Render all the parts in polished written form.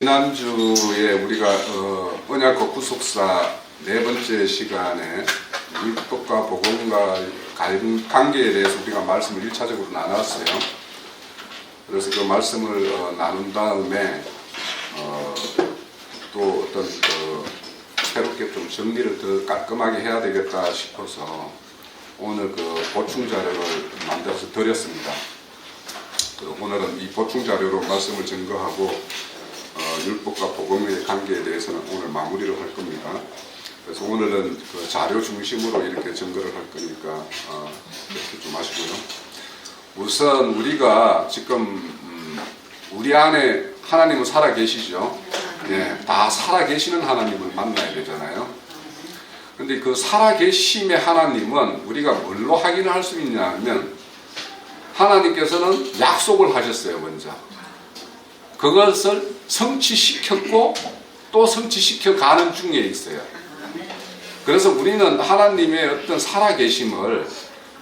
지난주에 우리가 언약궤 구속사 네 번째 시간에 율법과 복음과 관계에 대해서 우리가 말씀을 1차적으로 나눴어요. 그래서 그 말씀을 나눈 다음에 또 어떤 새롭게 좀 정리를 더 깔끔하게 해야 되겠다 싶어서 오늘 그 보충 자료를 만들어서 드렸습니다. 오늘은 이 보충 자료로 말씀을 증거하고 율법과 복음의 관계에 대해서는 오늘 마무리를 할 겁니다. 그래서 오늘은 그 자료 중심으로 이렇게 증거를 할 거니까 이렇게 좀 하시고요. 우선 우리가 지금 우리 안에 하나님은 살아 계시죠. 예, 다 살아 계시는 하나님을 만나야 되잖아요. 근데 그 살아 계심의 하나님은 우리가 뭘로 확인을 할 수 있냐 하면 하나님께서는 약속을 하셨어요. 먼저 그것을 성취시켰고 또 성취시켜 가는 중에 있어요. 그래서 우리는 하나님의 어떤 살아계심을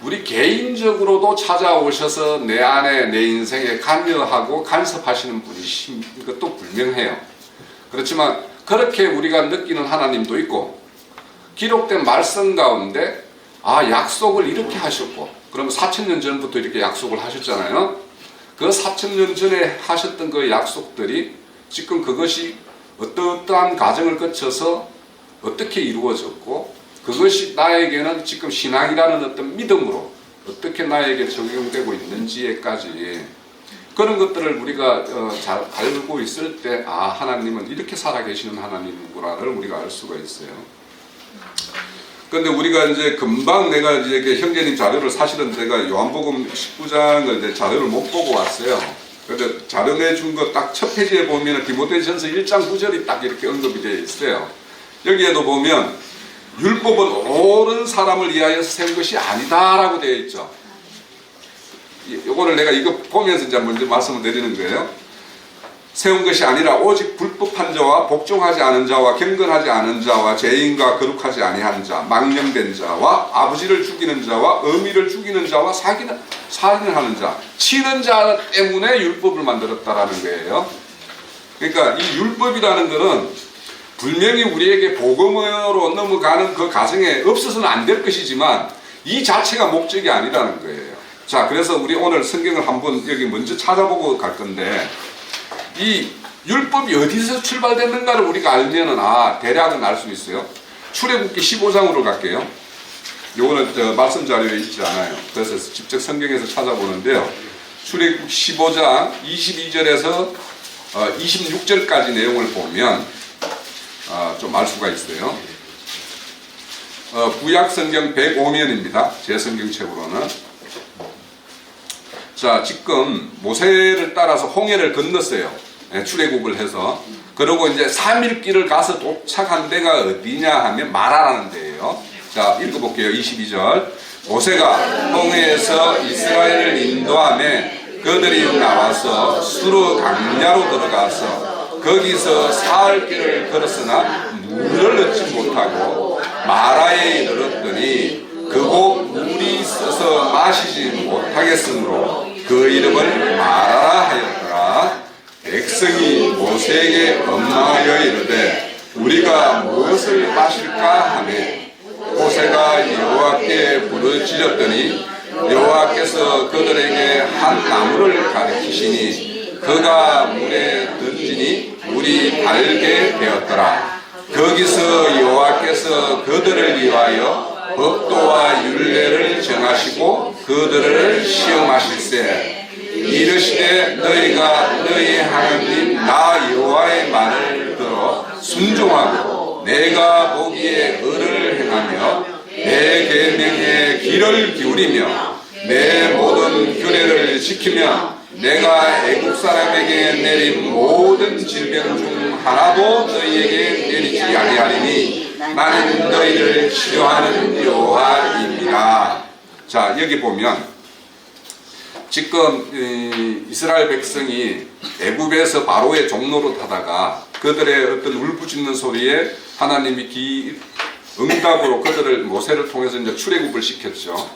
우리 개인적으로도 찾아오셔서 내 안에 내 인생에 관여하고 간섭하시는 분이신 것도 분명해요. 그렇지만 그렇게 우리가 느끼는 하나님도 있고 기록된 말씀 가운데 약속을 이렇게 하셨고 그러면 4000년 전부터 이렇게 약속을 하셨잖아요. 그 4000년 전에 하셨던 그 약속들이 지금 그것이 어떠한 과정을 거쳐서 어떻게 이루어졌고 그것이 나에게는 지금 신앙이라는 어떤 믿음으로 어떻게 나에게 적용되고 있는지에까지 그런 것들을 우리가 잘 알고 있을 때 하나님은 이렇게 살아계시는 하나님이구나를 우리가 알 수가 있어요. 그런데 우리가 이제 금방 내가 이제 형제님 자료를 사실은 제가 요한복음 19장을 이제 자료를 못 보고 왔어요. 그런데 자료 내준 거 딱 첫 페이지에 보면 디모데전서 1장 9절이 딱 이렇게 언급이 되어 있어요. 여기에도 보면 율법은 옳은 사람을 위하여 세운 것이 아니다라고 되어 있죠. 이거를 내가 이거 보면서 이제 먼저 말씀을 드리는 거예요. 세운 것이 아니라 오직 불법한 자와 복종하지 않은 자와 경건하지 않은 자와 죄인과 거룩하지 아니한 자, 망령된 자와 아버지를 죽이는 자와 어미를 죽이는 자와 살인하는 자, 치는 자 때문에 율법을 만들었다라는 거예요. 그러니까 이 율법이라는 것은 분명히 우리에게 복음으로 넘어가는 그 과정에 없어서는 안 될 것이지만 이 자체가 목적이 아니라는 거예요. 자, 그래서 우리 오늘 성경을 한번 여기 먼저 찾아보고 갈 건데 이 율법이 어디서 출발됐는가를 우리가 알면은 대략은 알 수 있어요. 출애굽기 15장으로 갈게요. 요거는 말씀 자료에 있지 않아요. 그래서 직접 성경에서 찾아보는데요. 출애굽기 15장 22절에서 26절까지 내용을 보면 좀 알 수가 있어요. 구약 성경 105면입니다. 제 성경책으로는. 자, 지금 모세를 따라서 홍해를 건넜어요. 출애굽을 해서. 그리고 이제 3일 길을 가서 도착한 데가 어디냐 하면 마라라는 데예요. 자, 읽어볼게요. 22절. 모세가 홍해에서 이스라엘을 인도하며 그들이 나와서 수르 강야로 들어가서 거기서 사흘 길을 걸었으나 물을 얻지 못하고 마라에 이르렀더니 그곳 물이 있어서 마시지 못하겠으므로 그 이름을 마라라 하였더라. 백성이 모세에게 원망하여 이르되 우리가 무엇을 마실까 하매 모세가 여호와께 부르짖었더니 여호와께서 그들에게 한 나무를 가리키시니 그가 물에 던지니 물이 달게 되었더라. 거기서 여호와께서 그들을 위하여 법도와 율례를 정하시고 그들을 시험하실세 이르시되 너희가 너희 하나님 나 여호와의 말을 들어 순종하고 내가 보기에 의를 행하며 내 계명에 귀를 기울이며 내 모든 규례를 지키며 내가 애국 사람에게 내린 모든 질병 중 하나도 너희에게 내리지 아니하리니 나는 너희를 치료하는 여호와입니다. 자, 여기 보면 지금 이스라엘 백성이 애굽에서 바로의 종로로 타다가 그들의 어떤 울부짖는 소리에 하나님이 응답으로 그들을 모세를 통해서 이제 출애굽을 시켰죠.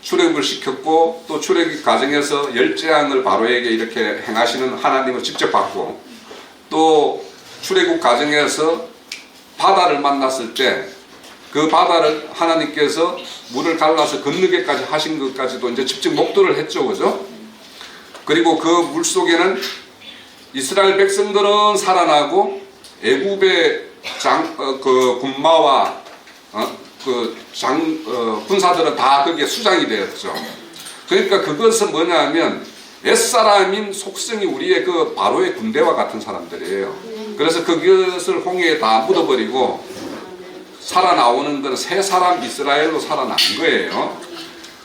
출애굽을 시켰고 또 출애굽 과정에서 열재앙을 바로에게 이렇게 행하시는 하나님을 직접 받고 또 출애굽 과정에서 바다를 만났을 때 그 바다를 하나님께서 물을 갈라서 건너게까지 하신 것까지도 이제 직접 목도를 했죠, 그죠? 그리고 그 물 속에는 이스라엘 백성들은 살아나고 애굽의 그 군마와 군사들은 다 거기에 수장이 되었죠. 그러니까 그것은 뭐냐면 옛사람인 속성이 우리의 그 바로의 군대와 같은 사람들이에요. 그래서 그것을 홍해에 다 묻어버리고 살아나오는 건 새 사람 이스라엘로 살아난 거예요.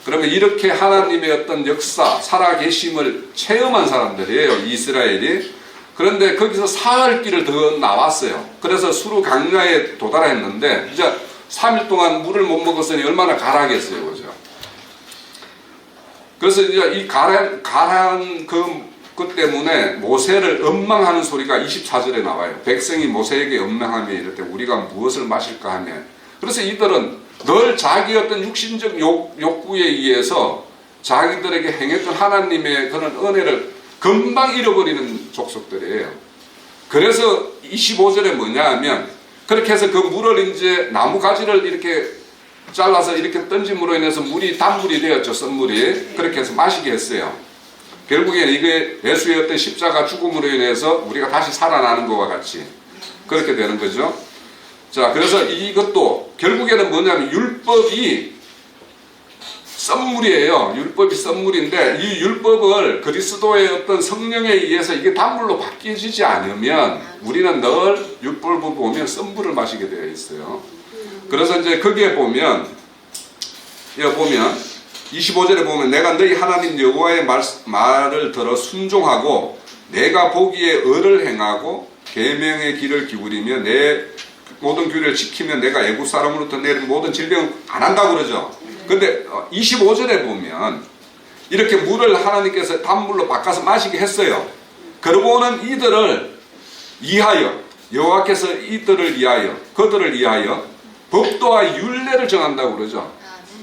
그러면 이렇게 하나님의 어떤 역사, 살아계심을 체험한 사람들이에요, 이스라엘이. 그런데 거기서 사흘 길을 더 나왔어요. 그래서 수르 강야에 도달했는데 이제 3일 동안 물을 못 먹었으니 얼마나 가라겠어요, 그죠? 그래서 이제 이 가라한 그 때문에 모세를 원망하는 소리가 24절에 나와요. 백성이 모세에게 원망하며 이럴 때 우리가 무엇을 마실까 하며, 그래서 이들은 늘 자기 어떤 육신적 욕구에 의해서 자기들에게 행했던 하나님의 그런 은혜를 금방 잃어버리는 족속들이에요. 그래서 25절에 뭐냐 하면, 그렇게 해서 그 물을 이제 나무 가지를 이렇게 잘라서 이렇게 던짐으로 인해서 물이 단물이 되었죠, 썬물이. 그렇게 해서 마시게 했어요. 결국에는 이게 예수의 어떤 십자가 죽음으로 인해서 우리가 다시 살아나는 것과 같이 그렇게 되는 거죠. 자, 그래서 이것도 결국에는 뭐냐면 율법이 썬물이에요. 율법이 썬물인데 이 율법을 그리스도의 어떤 성령에 의해서 이게 단물로 바뀌어지지 않으면 우리는 늘 율법을 보면 썬물을 마시게 되어 있어요. 그래서 이제 거기에 보면 25절에 보면 내가 너희 하나님 여호와의 말을 들어 순종하고 내가 보기에 의를 행하고 계명의 길을 기울이며 내 모든 규례를 지키면 내가 애굽 사람으로부터 내린 모든 질병을 안 한다고 그러죠. 근데 25절에 보면 이렇게 물을 하나님께서 단물로 바꿔서 마시게 했어요. 그러고는 이들을 위하여 여호와께서 이들을 위하여 그들을 위하여 법도와 율례를 정한다고 그러죠.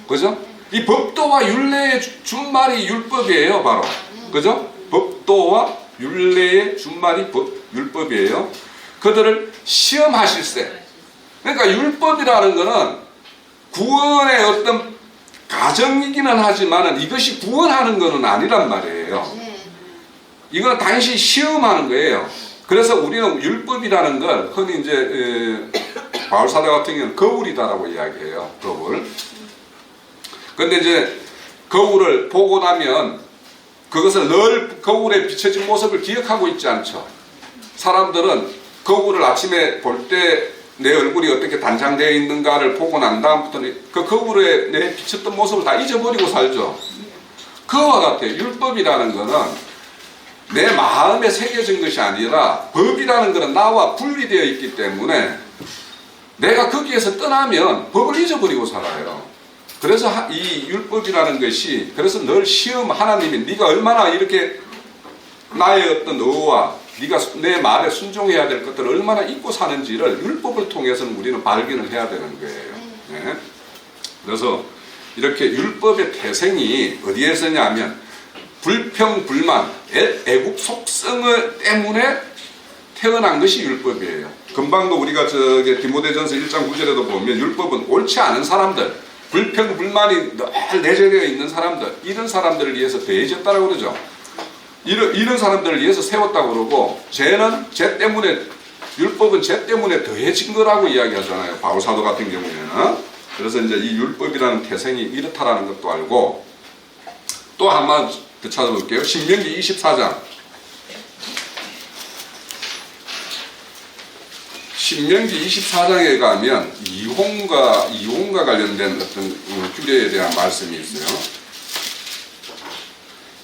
그죠? 이 법도와 율례의 준말이 율법이에요, 바로. 그죠? 법도와 율례의 준말이 율법이에요. 그들을 시험하실세. 그러니까 율법이라는 것은 구원의 어떤 가정이기는 하지만 이것이 구원하는 것은 아니란 말이에요. 이건 당시 시험하는 거예요. 그래서 우리는 율법이라는 걸 흔히 이제 바울사도 같은 경우는 거울이다라고 이야기해요. 거울. 근데 이제 거울을 보고 나면 그것을 늘 거울에 비춰진 모습을 기억하고 있지 않죠. 사람들은 거울을 아침에 볼 때 내 얼굴이 어떻게 단장되어 있는가를 보고 난 다음부터는 그 거울에 내 비쳤던 모습을 다 잊어버리고 살죠. 그와 같아요. 율법이라는 것은 내 마음에 새겨진 것이 아니라 법이라는 것은 나와 분리되어 있기 때문에 내가 거기에서 떠나면 법을 잊어버리고 살아요. 그래서 이 율법이라는 것이 그래서 늘 시험, 하나님이 네가 얼마나 이렇게 나의 어떤 의와 네가 내 말에 순종해야 될 것들을 얼마나 잊고 사는지를 율법을 통해서는 우리는 발견을 해야 되는 거예요. 네. 그래서 이렇게 율법의 태생이 어디에서냐면 불평불만, 애국 속성을 때문에 태어난 것이 율법이에요. 금방도 우리가 디모데전서 1장 9절에도 보면 율법은 옳지 않은 사람들, 불평불만이 늘 내재되어 있는 사람들, 이런 사람들을 위해서 더해졌다고 그러죠. 이런 사람들을 위해서 세웠다고 그러고, 죄는 죄 때문에, 율법은 죄 때문에 더해진 거라고 이야기하잖아요. 바울사도 같은 경우에는. 그래서 이제 이 율법이라는 태생이 이렇다라는 것도 알고, 또 한 번 더 찾아볼게요. 신명기 24장. 신명기 24장에 가면 이혼과 관련된 어떤 규례에 대한 말씀이 있어요.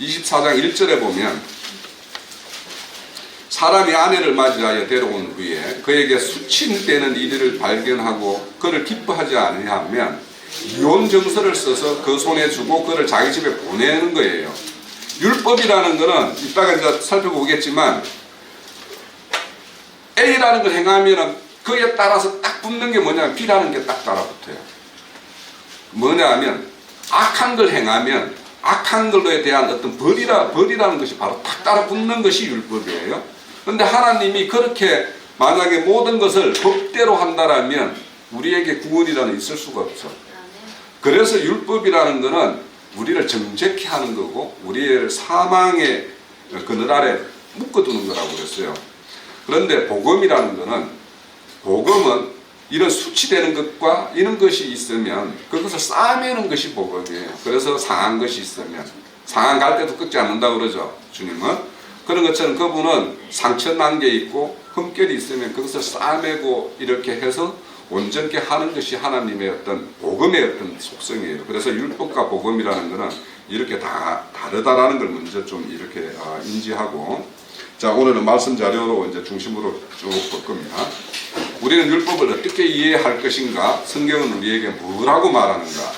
24장 1절에 보면 사람이 아내를 맞이하여 데려온 후에 그에게 수친되는 이들을 발견하고 그를 기뻐하지 않으면 이혼 정서를 써서 그 손에 주고 그를 자기 집에 보내는 거예요. 율법이라는 거는 이따가 이제 살펴보겠지만 A라는 걸 행하면 그에 따라서 딱 붙는 게 뭐냐면 B라는 게 딱 따라붙어요. 뭐냐 하면 악한 걸 행하면 악한 걸로에 대한 어떤 벌이라는 것이 바로 딱 따라붙는 것이 율법이에요. 그런데 하나님이 그렇게 만약에 모든 것을 법대로 한다라면 우리에게 구원이라는 있을 수가 없죠. 그래서 율법이라는 것은 우리를 정죄케 하는 거고 우리의 사망의 그늘 아래 묶어두는 거라고 그랬어요. 그런데 복음이라는 것은 복음은 이런 수치되는 것과 이런 것이 있으면 그것을 싸매는 것이 복음이에요. 그래서 상한 것이 있으면 상한 갈 때도 꺾지 않는다고 그러죠. 주님은. 그런 것처럼 그분은 상처 난 게 있고 흠결이 있으면 그것을 싸매고 이렇게 해서 온전케 하는 것이 하나님의 어떤 복음의 어떤 속성이에요. 그래서 율법과 복음이라는 것은 이렇게 다 다르다라는 걸 먼저 좀 이렇게 인지하고, 자, 오늘은 말씀 자료로 이제 중심으로 쭉 볼 겁니다. 우리는 율법을 어떻게 이해할 것인가? 성경은 우리에게 뭐라고 말하는가?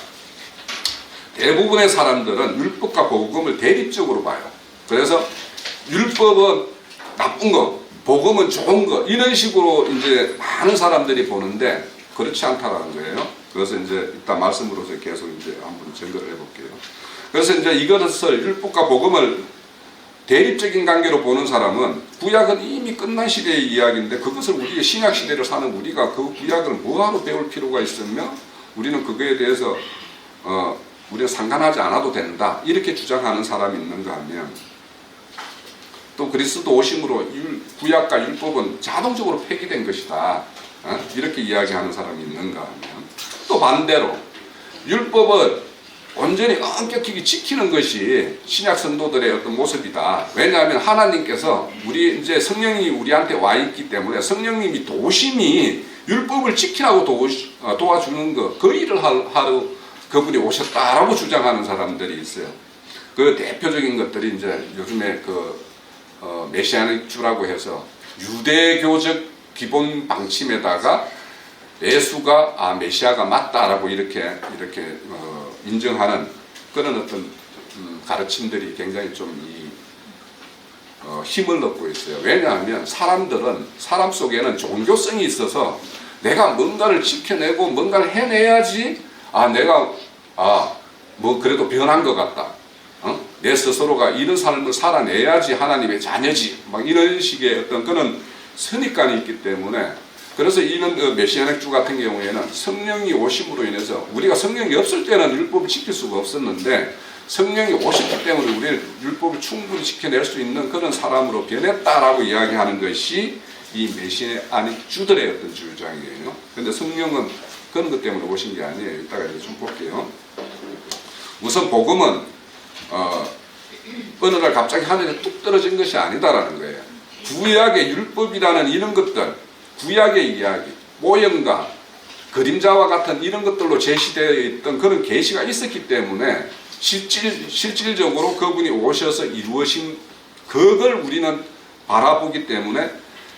대부분의 사람들은 율법과 복음을 대립적으로 봐요. 그래서 율법은 나쁜 거, 복음은 좋은 거, 이런 식으로 이제 많은 사람들이 보는데 그렇지 않다라는 거예요. 그래서 이제 이따 말씀으로서 계속 이제 한번 증거를 해볼게요. 그래서 이제 이것을 율법과 복음을 대립적인 관계로 보는 사람은 구약은 이미 끝난 시대의 이야기인데 그것을 우리의 신약 시대를 사는 우리가 그 구약을 뭐하러 배울 필요가 있으며 우리는 그거에 대해서 우리가 상관하지 않아도 된다 이렇게 주장하는 사람이 있는가 하면, 또 그리스도 오심으로 구약과 율법은 자동적으로 폐기된 것이다 이렇게 이야기하는 사람이 있는가 하면, 또 반대로 율법은 온전히 엄격하게 지키는 것이 신약 성도들의 어떤 모습이다. 왜냐하면 하나님께서 우리 이제 성령이 우리한테 와 있기 때문에 성령님이 도심이 율법을 지키라고 도와주는 거, 그 일을 하러 그분이 오셨다라고 주장하는 사람들이 있어요. 그 대표적인 것들이 이제 요즘에 메시아닉 주라고 해서 유대교적 기본 방침에다가 예수가 메시아가 맞다라고 이렇게 인정하는 그런 어떤 가르침들이 굉장히 좀 힘을 얻고 있어요. 왜냐하면 사람들은 사람 속에는 종교성이 있어서 내가 뭔가를 지켜내고 뭔가를 해내야지 내가 뭐 그래도 변한 것 같다. 내 스스로가 이런 삶을 살아내야지 하나님의 자녀지. 막 이런 식의 어떤 그런 선입관이 있기 때문에, 그래서 이런 메시아닉 주 같은 경우에는 성령이 오심으로 인해서 우리가 성령이 없을 때는 율법을 지킬 수가 없었는데 성령이 오셨기 때문에 우리는 율법을 충분히 지켜낼 수 있는 그런 사람으로 변했다라고 이야기하는 것이 이 메시아닉 주들의 어떤 주장이에요. 그런데 성령은 그런 것 때문에 오신 게 아니에요. 이따가 이제 좀 볼게요. 우선 복음은 어느 날 갑자기 하늘에 뚝 떨어진 것이 아니다라는 거예요. 구약의 율법이라는 이런 것들, 구약의 이야기, 모형과 그림자와 같은 이런 것들로 제시되어 있던 그런 계시가 있었기 때문에 실질적으로 그분이 오셔서 이루어진 그걸 우리는 바라보기 때문에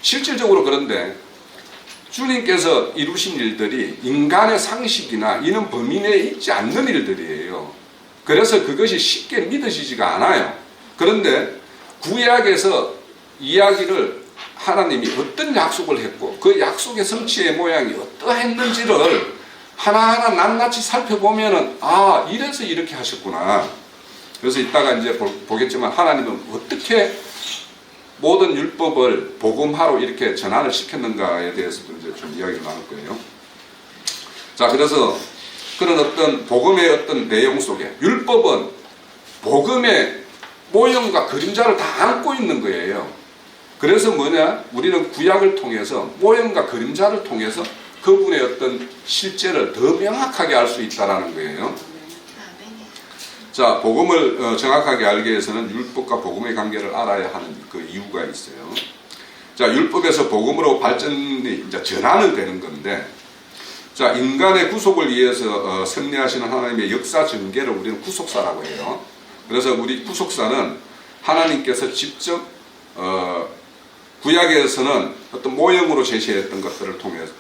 실질적으로, 그런데 주님께서 이루신 일들이 인간의 상식이나 이런 범위 내에 있지 않는 일들이에요. 그래서 그것이 쉽게 믿어지지가 않아요. 그런데 구약에서 이야기를 하나님이 어떤 약속을 했고 그 약속의 성취의 모양이 어떠했는지를 하나하나 낱낱이 살펴보면은 이래서 이렇게 하셨구나. 그래서 이따가 이제 보겠지만 하나님은 어떻게 모든 율법을 복음화로 이렇게 전환을 시켰는가에 대해서도 이제 좀 이야기를 나눌 거예요. 자, 그래서 그런 어떤 복음의 어떤 내용 속에 율법은 복음의 모형과 그림자를 다 안고 있는 거예요. 그래서 우리는 구약을 통해서 모형과 그림자를 통해서 그분의 어떤 실제를 더 명확하게 알 수 있다는 거예요. 자, 복음을 정확하게 알기 위해서는 율법과 복음의 관계를 알아야 하는 그 이유가 있어요. 자, 율법에서 복음으로 발전이 이제 전환을 되는 건데, 자, 인간의 구속을 위해서 섭리하시는 하나님의 역사 전개를 우리는 구속사라고 해요. 그래서 우리 구속사는 하나님께서 직접 구약에서는 어떤 모형으로 제시했던 것들을 통해서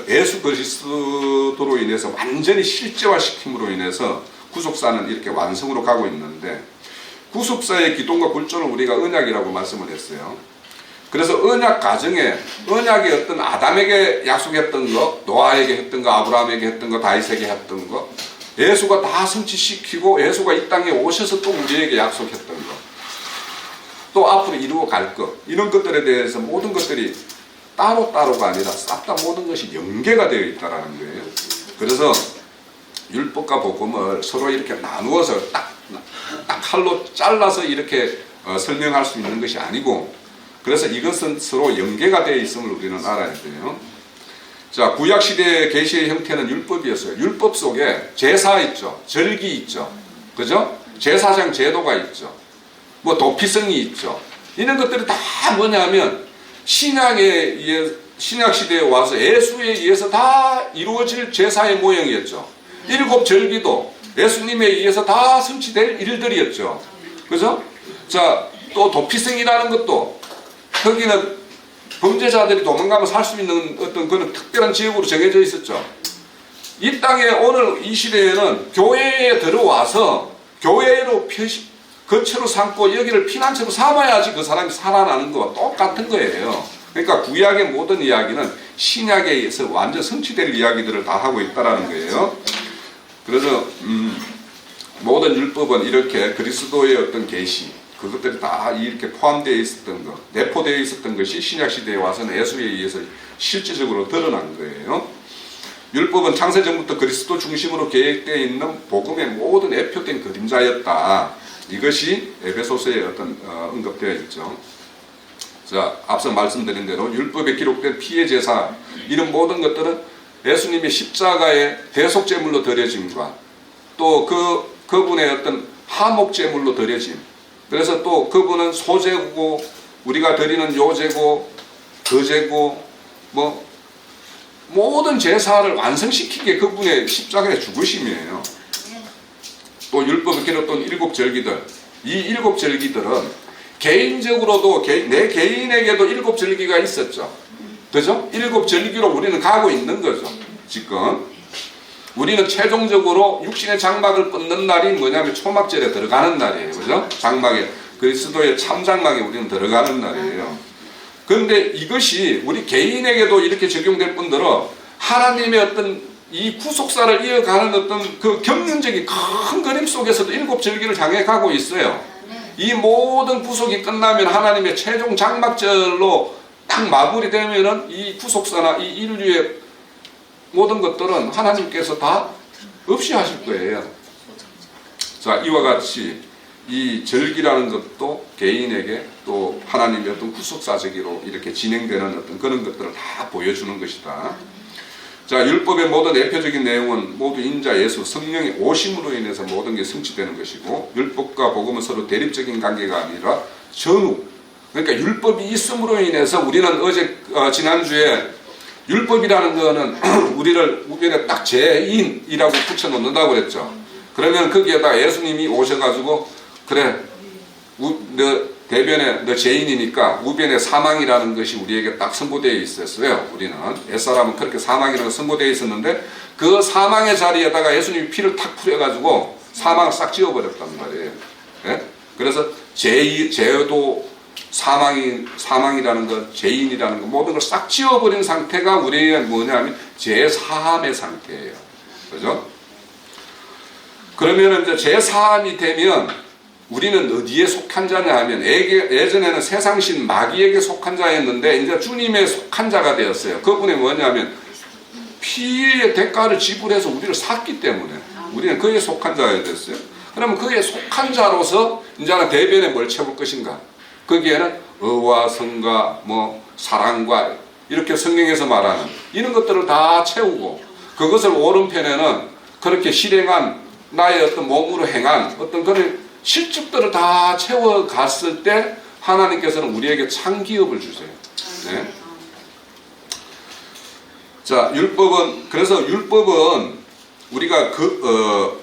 예수 그리스도로 인해서 완전히 실제화시킴으로 인해서 구속사는 이렇게 완성으로 가고 있는데, 구속사의 기동과 굴절을 우리가 언약이라고 말씀을 했어요. 그래서 언약 가정에 언약의 어떤 아담에게 약속했던 거, 노아에게 했던 거, 아브라함에게 했던 거, 다윗에게 했던 거, 예수가 다 성취시키고 예수가 이 땅에 오셔서 또 우리에게 약속했던 거, 또 앞으로 이루어 갈 것, 이런 것들에 대해서 모든 것들이 따로따로가 아니라 싹 다 모든 것이 연계가 되어 있다는 거예요. 그래서 율법과 복음을 서로 이렇게 나누어서 딱 칼로 잘라서 이렇게 설명할 수 있는 것이 아니고, 그래서 이것은 서로 연계가 되어 있음을 우리는 알아야 돼요. 자, 구약시대의 계시의 형태는 율법이었어요. 율법 속에 제사 있죠. 절기 있죠. 그죠? 제사장 제도가 있죠. 뭐 도피성이 있죠. 이런 것들이 다 뭐냐면 신약시대에 와서 예수에 의해서 다 이루어질 제사의 모형이었죠. 일곱 절기도 예수님에 의해서 다 성취될 일들이었죠. 그죠? 자, 또 도피성이라는 것도 거기는 범죄자들이 도망가면 살 수 있는 어떤 그런 특별한 지역으로 정해져 있었죠. 이 땅에 오늘 이 시대에는 교회에 들어와서 교회로 거처로 삼고 여기를 피난처로 삼아야지 그 사람이 살아나는 거와 똑같은 거예요. 그러니까 구약의 모든 이야기는 신약에 의해서 완전 성취될 이야기들을 다 하고 있다는 거예요. 그래서 모든 율법은 이렇게 그리스도의 어떤 계시, 그것들이 다 이렇게 포함되어 있었던 것, 내포되어 있었던 것이 신약시대에 와서는 예수에 의해서 실질적으로 드러난 거예요. 율법은 창세전부터 그리스도 중심으로 계획되어 있는 복음의 모든 애표된 그림자였다. 이것이 에베소서에 어떤 언급되어 있죠. 자, 앞서 말씀드린 대로 율법에 기록된 피의 제사, 이런 모든 것들은 예수님의 십자가의 대속제물로 드려짐과 또 그분의 어떤 하목제물로 드려짐, 그래서 또 그분은 소제고 우리가 드리는 요제고 거제고 뭐 모든 제사를 완성시키게 그분의 십자가의 죽으심이에요. 또 율법에 기록된 일곱 절기들, 이 일곱 절기들은 개인적으로도 내 개인에게도 일곱 절기가 있었죠. 그죠? 일곱 절기로 우리는 가고 있는 거죠. 지금 우리는 최종적으로 육신의 장막을 끊는 날이 뭐냐면 초막절에 들어가는 날이에요. 그죠? 장막에, 그리스도의 참장막에 우리는 들어가는 날이에요. 그런데 이것이 우리 개인에게도 이렇게 적용될 뿐더러 하나님의 어떤 이 구속사를 이어가는 어떤 그 경륜적인 큰 그림 속에서도 일곱 절기를 향해 가고 있어요. 이 모든 구속이 끝나면 하나님의 최종 장막절로 딱 마무리되면은 이 구속사나 이 인류의 모든 것들은 하나님께서 다 없이 하실 거예요. 자, 이와 같이 이 절기라는 것도 개인에게 또 하나님의 어떤 구속사적으로 이렇게 진행되는 어떤 그런 것들을 다 보여주는 것이다. 자, 율법의 모든 대표적인 내용은 모두 인자 예수 성령의 오심으로 인해서 모든 게 성취되는 것이고, 율법과 복음은 서로 대립적인 관계가 아니라 전후, 그러니까 율법이 있음으로 인해서 우리는 지난주에 율법이라는 거는 우리를 우변에 딱 죄인이라고 붙여놓는다고 그랬죠. 그러면 거기에다 예수님이 오셔가지고 그래 너 대변에 너 죄인이니까 우변에 사망이라는 것이 우리에게 딱 선고되어 있었어요. 우리는 옛사람은 그렇게 사망이라는 게 선고되어 있었는데 그 사망의 자리에다가 예수님이 피를 탁 뿌려가지고 사망을 싹 지워버렸단 말이에요. 예? 그래서 죄도 사망이라는 것, 죄인이라는 것, 모든 걸 싹 지워버린 상태가 우리의 뭐냐면 죄사함의 상태예요. 그죠? 그러면 이제 죄사함이 되면 우리는 어디에 속한 자냐 하면 예전에는 세상신 마귀에게 속한 자였는데 이제 주님의 속한 자가 되었어요. 그분이 뭐냐면 피의 대가를 지불해서 우리를 샀기 때문에 우리는 그에 속한 자가 됐어요. 그러면 그에 속한 자로서 이제는 대변에 뭘 채울 것인가? 거기에는 의와 성과 뭐 사랑과 이렇게 성경에서 말하는 이런 것들을 다 채우고, 그것을 오른편에는 그렇게 실행한 나의 어떤 몸으로 행한 어떤 그런 실적들을 다 채워갔을 때 하나님께서는 우리에게 참기업을 주세요. 네? 자, 그래서 율법은 우리가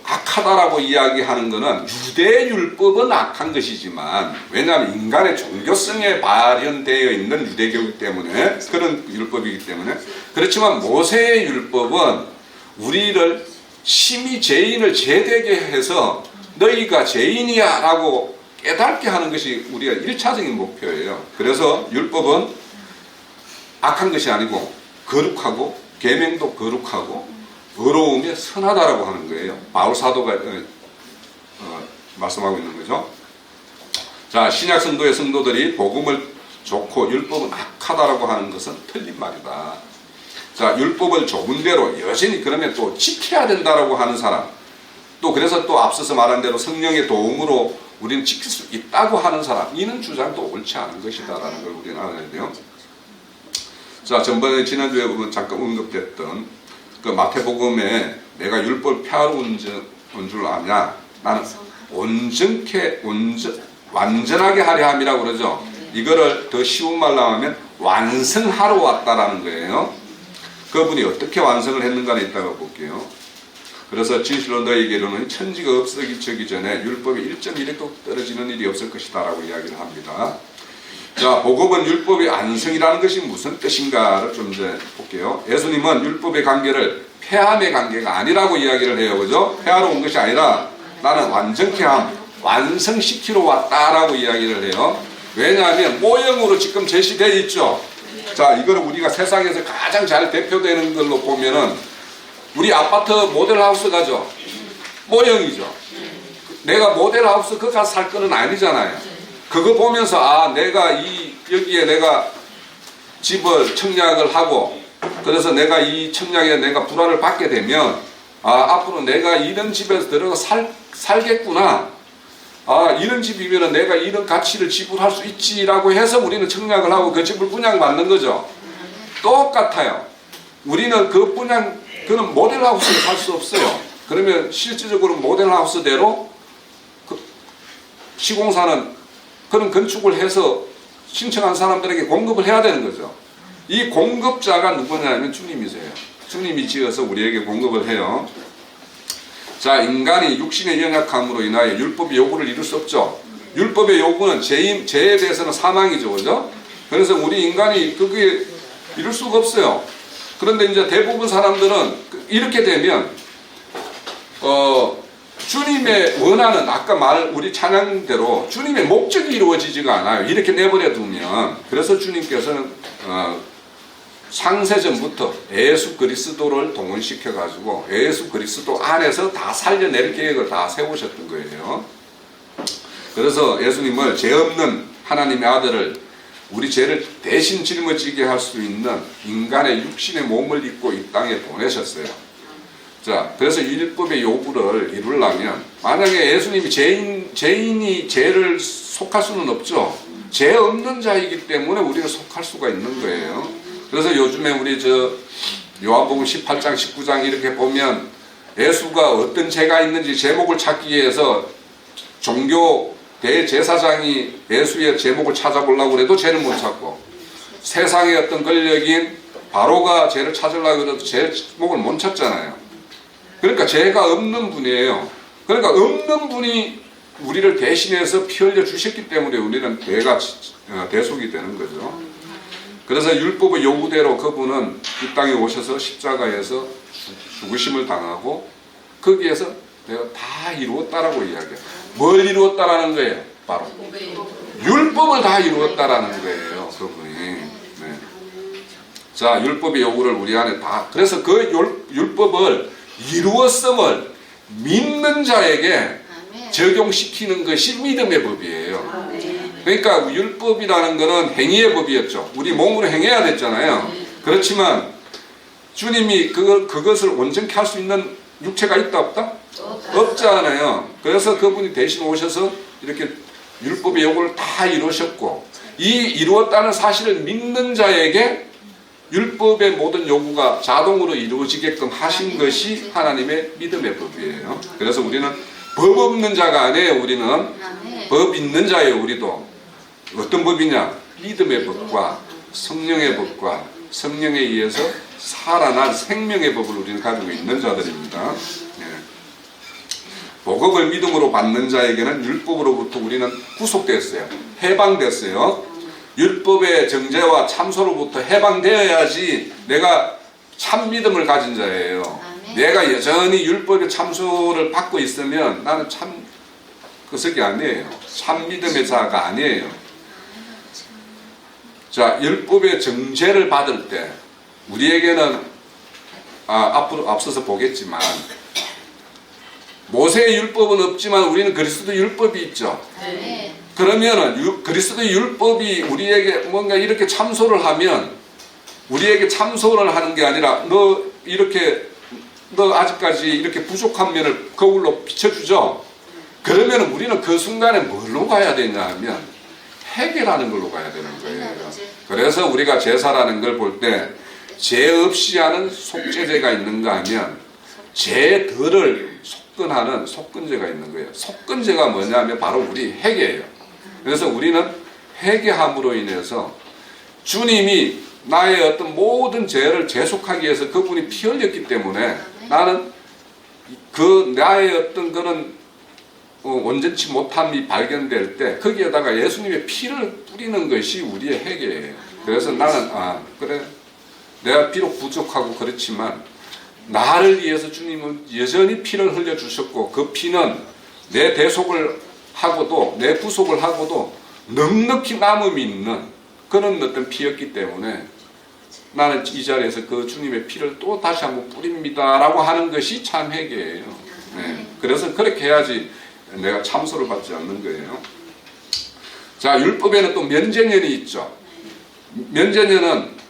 악하다라고 이야기하는 것은 유대율법은 악한 것이지만, 왜냐하면 인간의 종교성에 발현되어 있는 유대교이기 때문에, 그런 율법이기 때문에. 그렇지만 모세의 율법은 우리를 심히 죄인을 제되게 해서 너희가 죄인이야 라고 깨닫게 하는 것이 우리가 1차적인 목표예요. 그래서 율법은 악한 것이 아니고 거룩하고 계명도 거룩하고 의로우며 선하다라고 하는 거예요. 바울 사도가 말씀하고 있는 거죠. 자, 신약 성도의 성도들이 복음을 좋고 율법은 악하다라고 하는 것은 틀린 말이다. 자, 율법을 좁은 대로 여전히 그러면 또 지켜야 된다라고 하는 사람, 또 그래서 또 앞서서 말한 대로 성령의 도움으로 우리는 지킬 수 있다고 하는 사람, 이는 주장도 옳지 않은 것이다라는 걸 우리는 알아야 돼요. 자, 지난주에 보면 잠깐 언급됐던 그 마태복음에 내가 율법을 폐하러 온 줄 아냐? 나는 완전하게 하려 함이라고 그러죠. 이거를 더 쉬운 말로 하면 완성하러 왔다라는 거예요. 그분이 어떻게 완성을 했는가는 이따가 볼게요. 그래서 진실로 너에게로는 천지가 없어지기 전에 율법이 1.1획도 떨어지는 일이 없을 것이다 라고 이야기를 합니다. 자, 복음은 율법의 완성이라는 것이 무슨 뜻인가를 좀 이제 볼게요. 예수님은 율법의 관계를 폐함의 관계가 아니라고 이야기를 해요. 그죠? 폐하러 온 것이 아니라 나는 완전케 함, 완성시키러 왔다라고 이야기를 해요. 왜냐하면 모형으로 지금 제시되어 있죠. 자, 이거를 우리가 세상에서 가장 잘 대표되는 걸로 보면은 우리 아파트 모델하우스 가죠. 모형이죠. 내가 모델하우스 그거 가서 살 거는 아니잖아요. 그거 보면서 아, 내가 여기에 내가 집을 청약을 하고 그래서 내가 이 청약에 내가 불화를 받게 되면 아, 앞으로 내가 이런 집에서 들어가 살겠구나. 아, 이런 집이면 내가 이런 가치를 지불할 수 있지라고 해서 우리는 청약을 하고 그 집을 분양받는 거죠. 똑같아요. 우리는 그는 모델하우스에 살 수 없어요. 그러면 실질적으로 모델하우스대로 시공사는 그런 건축을 해서 신청한 사람들에게 공급을 해야 되는 거죠. 이 공급자가 누구냐면 주님이세요. 주님이 지어서 우리에게 공급을 해요. 자, 인간이 육신의 연약함으로 인하여 율법의 요구를 이룰 수 없죠. 율법의 요구는 죄에 대해서는 사망이죠. 그죠? 그래서 우리 인간이 그게 이룰 수가 없어요. 그런데 이제 대부분 사람들은 이렇게 되면 주님의 원하는 아까 우리 찬양대로 주님의 목적이 이루어지지가 않아요. 이렇게 내버려 두면. 그래서 주님께서는 창세전부터 예수 그리스도를 동원시켜 가지고 예수 그리스도 안에서 다 살려낼 계획을 다 세우셨던 거예요. 그래서 예수님을 죄 없는 하나님의 아들을 우리 죄를 대신 짊어지게 할 수 있는 인간의 육신의 몸을 입고 이 땅에 보내셨어요. 자, 그래서 율법의 요구를 이루려면 만약에 예수님이 죄인이 죄를 속할 수는 없죠. 죄 없는 자이기 때문에 우리가 속할 수가 있는 거예요. 그래서 요즘에 우리 요한복음 18장 19장 이렇게 보면 예수가 어떤 죄가 있는지 제목을 찾기 위해서 종교 대제사장이 예수의 제목을 찾아보려고 해도 죄를 못 찾고 세상의 어떤 권력인 바로가 죄를 찾으려고 해도 제목을 못 찾잖아요. 그러니까 죄가 없는 분이에요. 그러니까 없는 분이 우리를 대신해서 피 흘려 주셨기 때문에 우리는 대속이 되는 거죠. 그래서 율법의 요구대로 그분은 이 땅에 오셔서 십자가에서 죽으심을 당하고 거기에서 내가 다 이루었다라고 이야기해요. 뭘 이루었다라는 거예요? 바로 율법을 다 이루었다라는 거예요. 그분이. 네. 자, 율법의 요구를 우리 안에 다, 그래서 그 율법을 이루었음을 믿는 자에게 적용시키는 것이 믿음의 법이에요. 그러니까 율법이라는 것은 행위의 법이었죠. 우리 몸으로 행해야 됐잖아요. 그렇지만 주님이 그것을 온전케 할 수 있는 육체가 있다 없다? 없잖아요. 그래서 그분이 대신 오셔서 이렇게 율법의 요구를 다 이루셨고 이 이루었다는 사실을 믿는 자에게 율법의 모든 요구가 자동으로 이루어지게끔 하신 것이 하나님의 믿음의 법이에요. 그래서 우리는 법 없는 자가 아니에요. 우리는 법 있는 자예요. 우리도. 어떤 법이냐? 믿음의 법과 성령의 법과 성령에 의해서 살아난 생명의 법을 우리는 가지고 있는 자들입니다. 예. 복음을 믿음으로 받는 자에게는 율법으로부터 우리는 구속됐어요. 해방됐어요. 율법의 정죄와 참소로부터 해방되어야지 내가 참 믿음을 가진 자예요. 내가 여전히 율법의 참소를 받고 있으면 나는 참 그석이 아니에요. 참 믿음의 자가 아니에요. 자, 율법의 정죄를 받을 때 우리에게는 앞으로 앞서서 보겠지만 모세의 율법은 없지만 우리는 그리스도 율법이 있죠. 그러면은 그리스도의 율법이 우리에게 뭔가 이렇게 참소를 하면 우리에게 참소를 하는 게 아니라 너 아직까지 이렇게 부족한 면을 거울로 비춰주죠. 그러면 우리는 그 순간에 뭘로 가야 되냐 하면 회개라는 걸로 가야 되는 거예요. 그래서 우리가 제사라는 걸 볼 때 죄 없이 하는 속죄제가 있는가 하면 죄들을 속건하는 속건제가 있는 거예요. 속건제가 뭐냐면 바로 우리 회개예요. 그래서 우리는 회개함으로 인해서 주님이 나의 어떤 모든 죄를 제속하기 위해서 그분이 피 흘렸기 때문에 나는 그 나의 어떤 그런 온전치 못함이 발견될 때 거기에다가 예수님의 피를 뿌리는 것이 우리의 회개예요. 그래서 나는 그래 내가 비록 부족하고 그렇지만 나를 위해서 주님은 여전히 피를 흘려주셨고 그 피는 내 대속을 하고도 내 구속을 하고도 넉넉히 남음이 있는 그런 어떤 피였기 때문에 나는 이 자리에서 그 주님의 피를 또 다시 한번 뿌립니다 라고 하는 것이 참 회개예요. 네. 그래서 그렇게 해야지 내가 참소를 받지 않는 거예요. 자, 율법에는 또 면제년이 있죠. 면제년은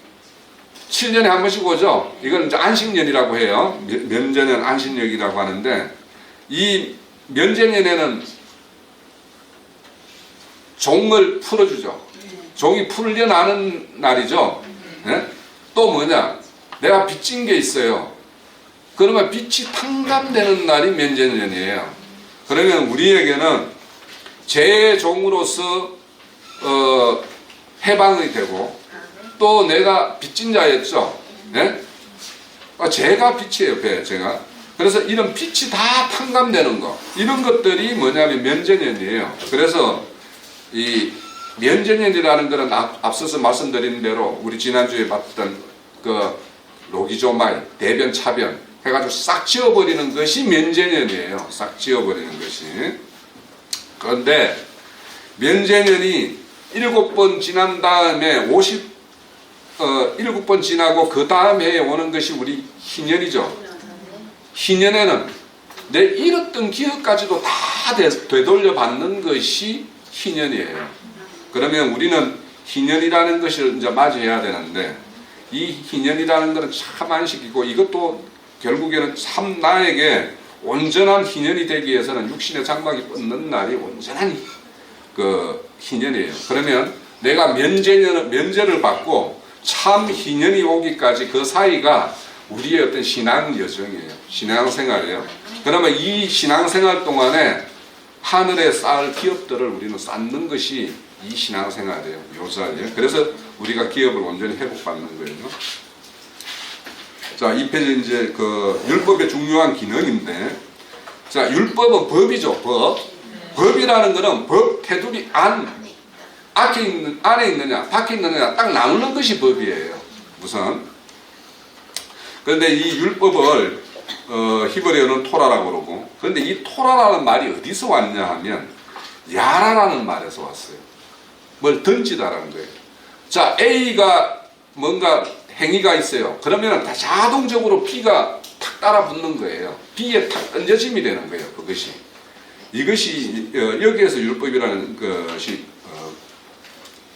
7년에 한 번씩 오죠. 이건 이제 안식년이라고 해요. 면제년, 안식년이라고 하는데 이 면제년에는 종을 풀어주죠. 종이 풀려나는 날이죠. 네? 또 뭐냐? 내가 빚진 게 있어요. 그러면 빚이 탕감되는 날이 면제년이에요. 그러면 우리에게는 죄의 종으로서 해방이 되고 또 내가 빚진 자였죠. 네? 죄가 빚이에요. 제가. 그래서 이런 빚이 다 탕감되는 거 이런 것들이 뭐냐면 면제년이에요. 그래서 이 면제년이라는 것은 앞서서 말씀드린 대로 우리 지난주에 봤던 그 로기조마이 대변 차변 해가지고 싹 지워버리는 것이 면제년이에요. 싹 지워버리는 것이. 그런데 면제년이 7번 지난 다음에 7번 지나고 그 다음 해에 오는 것이 우리 희년이죠. 희년에는 내 잃었던 기억까지도 다 되돌려 받는 것이 희년이에요. 그러면 우리는 희년이라는 것을 이제 맞이해야 되는데 이 희년이라는 것은 참 안식이고 이것도 결국에는 참 나에게 온전한 희년이 되기 위해서는 육신의 장막이 뻗는 날이 온전한 그 희년이에요. 그러면 내가 면제를 받고 참 희년이 오기까지 그 사이가 우리의 어떤 신앙 여정이에요. 신앙생활이에요. 그러면 이 신앙생활 동안에 하늘에 쌓을 기업들을 우리는 쌓는 것이 이 신앙생활이에요. 요사이에요. 그래서 우리가 기업을 온전히 회복받는 거예요. 자, 이 페이지 이제 그 율법의 중요한 기능인데, 자, 율법은 법이죠. 법이라는 것은 법 테두리 안에 있느냐, 밖에 있느냐 딱 나누는 것이 법이에요. 우선. 그런데 이 율법을 히브리어는 토라라고 그러고, 그런데 이 토라라는 말이 어디서 왔냐 하면 야라라는 말에서 왔어요. 뭘 던지다라는 거예요. 자, A가 뭔가 행위가 있어요. 그러면 다 자동적으로 B가 탁 따라 붙는 거예요. B에 탁 던져짐이 되는 거예요. 그것이. 이것이 여기에서 율법이라는 것이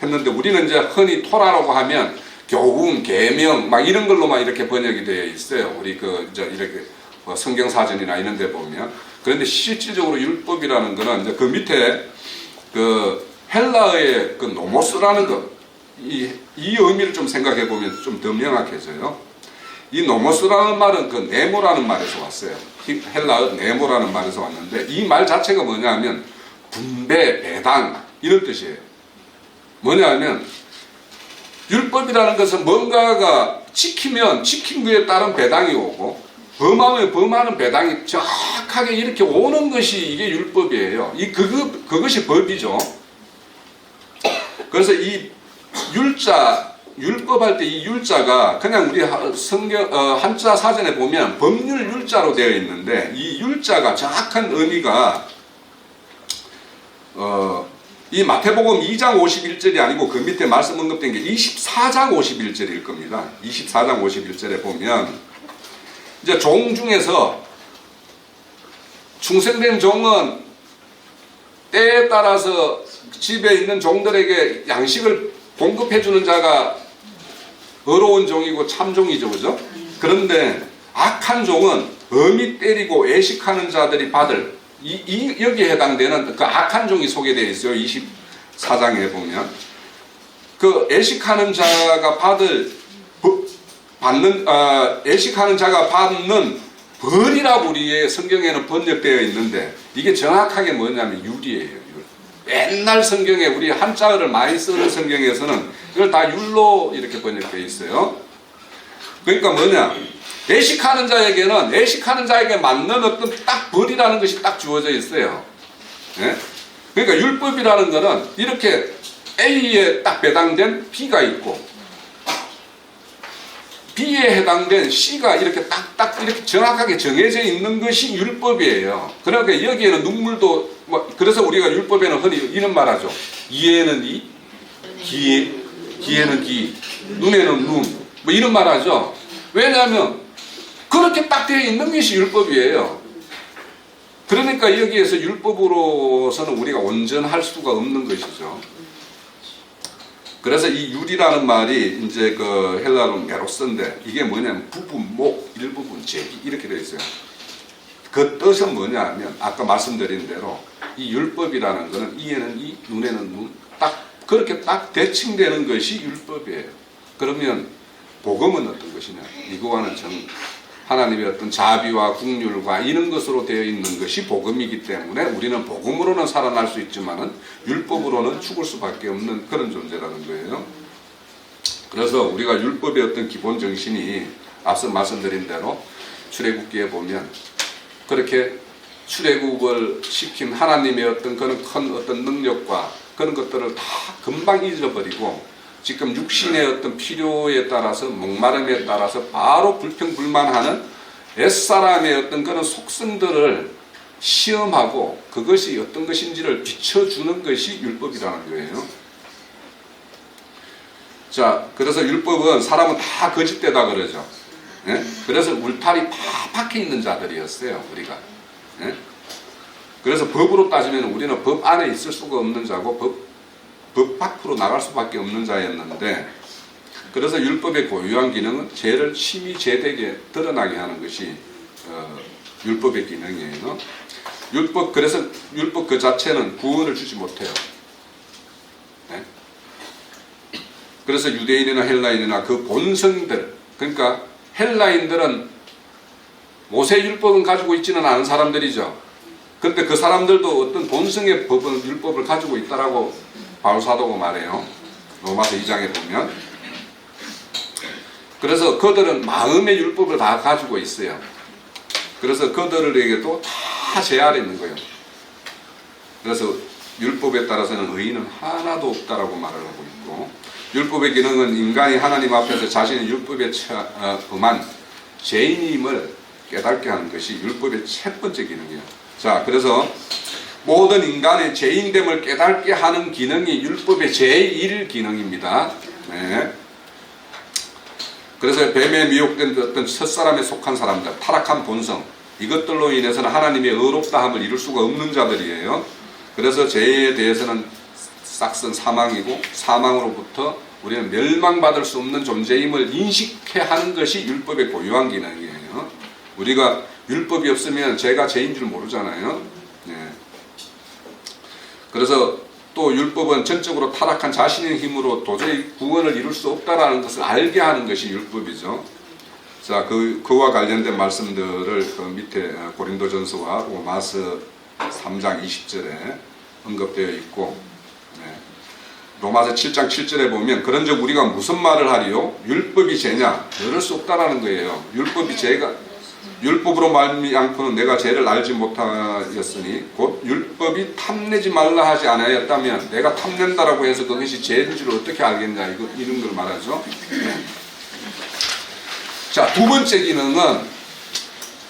했는데 우리는 이제 흔히 토라라고 하면 교훈, 계명 막 이런 걸로만 이렇게 번역이 되어 있어요. 우리 이제 이렇게 성경 사전이나 이런 데 보면. 그런데 실질적으로 율법이라는 거는 이제 그 밑에 그 헬라어의 그 노모스라는 것, 이 의미를 좀 생각해 보면 좀 더 명확해져요. 이 노모스라는 말은 그 네모라는 말에서 왔어요. 헬라어 네모라는 말에서 왔는데 이 말 자체가 뭐냐면 분배, 배당 이런 뜻이에요. 뭐냐면 율법이라는 것은 뭔가가 지키면 지킨 그에 따른 배당이 오고 범하면 범하는 배당이 정확하게 이렇게 오는 것이 이게 율법이에요. 그것이 법이죠. 그래서 이 율법할 때 이 율자가 그냥 우리 성경 한자 사전에 보면 법률 율자로 되어 있는데 이 율자가 정확한 의미가 이 마태복음 2장 51절이 아니고 그 밑에 말씀 언급된 게 24장 51절일 겁니다. 24장 51절에 보면 이제 종 중에서 충성된 종은 때에 따라서 집에 있는 종들에게 양식을 공급해주는 자가 어려운 종이고 참종이죠, 그죠? 그런데 악한 종은 엄히 때리고 애식하는 자들이 받을 여기에 해당되는 그 악한 종이 소개되어 있어요. 24장에 보면 그 애식하는 자가 애식하는 자가 받는 벌이라고 우리의 성경에는 번역되어 있는데 이게 정확하게 뭐냐면 율이에요. 율. 맨날 성경에 우리 한자어를 많이 쓰는 성경에서는 이걸 다 율로 이렇게 번역되어 있어요. 그러니까 뭐냐? 애식하는 자에게는 애식하는 자에게 맞는 어떤 딱 벌이라는 것이 딱 주어져 있어요. 예? 그러니까 율법이라는 것은 이렇게 A에 딱 배당된 B가 있고 B에 해당된 C가 이렇게 딱딱 이렇게 정확하게 정해져 있는 것이 율법이에요. 그러니까 여기에는 눈물도 그래서 우리가 율법에는 흔히 이런 말하죠. 이에는 이, 귀에는 귀, 눈에는 눈, 이런 말하죠. 왜냐하면 그렇게 딱 되어 있는 것이 율법이에요. 그러니까 여기에서 율법으로서는 우리가 온전할 수가 없는 것이죠. 그래서 이 율이라는 말이 이제 그 헬라로 메로스인데 이게 뭐냐면 부분, 목, 일부분, 제기 이렇게 되어 있어요. 그 뜻은 뭐냐 하면 아까 말씀드린 대로 이 율법이라는 것은 이에는 이, 눈에는 눈, 딱 그렇게 딱 대칭되는 것이 율법이에요. 그러면 복음은 어떤 것이냐? 이거와는 하나님의 어떤 자비와 국률과 이런 것으로 되어 있는 것이 복음이기 때문에 우리는 복음으로는 살아날 수 있지만은 율법으로는 죽을 수밖에 없는 그런 존재라는 거예요. 그래서 우리가 율법의 어떤 기본 정신이 앞서 말씀드린 대로 출애굽기에 보면 그렇게 출애굽을 시킨 하나님의 어떤 그런 큰 어떤 능력과 그런 것들을 다 금방 잊어버리고 지금 육신의 어떤 필요에 따라서 목마름에 따라서 바로 불평불만하는 옛사람의 어떤 그런 속성들을 시험하고 그것이 어떤 것인지를 비춰주는 것이 율법이라는 거예요. 자, 그래서 율법은 사람은 다 거짓되다 그러죠. 예? 그래서 울타리 팍팍해 있는 자들이었어요, 우리가. 예? 그래서 법으로 따지면 우리는 법 안에 있을 수가 없는 자고 법 밖으로 나갈 수밖에 없는 자였는데 그래서 율법의 고유한 기능은 죄를 심히 제대게 드러나게 하는 것이 율법의 기능이에요. 그래서 율법 그 자체는 구원을 주지 못해요. 네? 그래서 유대인이나 헬라인이나 그 본성들 그러니까 헬라인들은 모세 율법은 가지고 있지는 않은 사람들이죠. 그런데 그 사람들도 어떤 본성의 율법을 가지고 있다라고 바울 사도가 말해요. 로마서 2장에 보면. 그래서 그들은 마음의 율법을 다 가지고 있어요. 그래서 그들에게도 다 제 아래 있는 거예요. 그래서 율법에 따라서는 의인은 하나도 없다라고 말을 하고 있고 율법의 기능은 인간이 하나님 앞에서 자신의 율법에 범한 죄인임을 깨닫게 하는 것이 율법의 첫 번째 기능이에요. 자, 그래서 모든 인간의 죄인됨을 깨닫게 하는 기능이 율법의 제1 기능입니다. 네. 그래서 뱀에 미혹된 어떤 첫사람에 속한 사람들, 타락한 본성, 이것들로 인해서는 하나님의 의롭다함을 이룰 수가 없는 자들이에요. 그래서 죄에 대해서는 싹슨 사망이고 사망으로부터 우리는 멸망받을 수 없는 존재임을 인식해야 하는 것이 율법의 고유한 기능이에요. 우리가 율법이 없으면 죄가 죄인 줄 모르잖아요. 네. 그래서 또 율법은 전적으로 타락한 자신의 힘으로 도저히 구원을 이룰 수 없다라는 것을 알게 하는 것이 율법이죠. 자, 그와 관련된 말씀들을 그 밑에 고린도전서와 로마서 3장 20절에 언급되어 있고 네. 로마서 7장 7절에 보면 그런즉 우리가 무슨 말을 하리요? 율법이 죄냐? 그럴 수 없다라는 거예요. 율법으로 말미암고는 내가 죄를 알지 못하였으니 곧 율법이 탐내지 말라 하지 않았다면 내가 탐낸다라고 해서 그것이 죄인 줄 어떻게 알겠냐 이런 걸 말하죠. 네. 자, 두 번째 기능은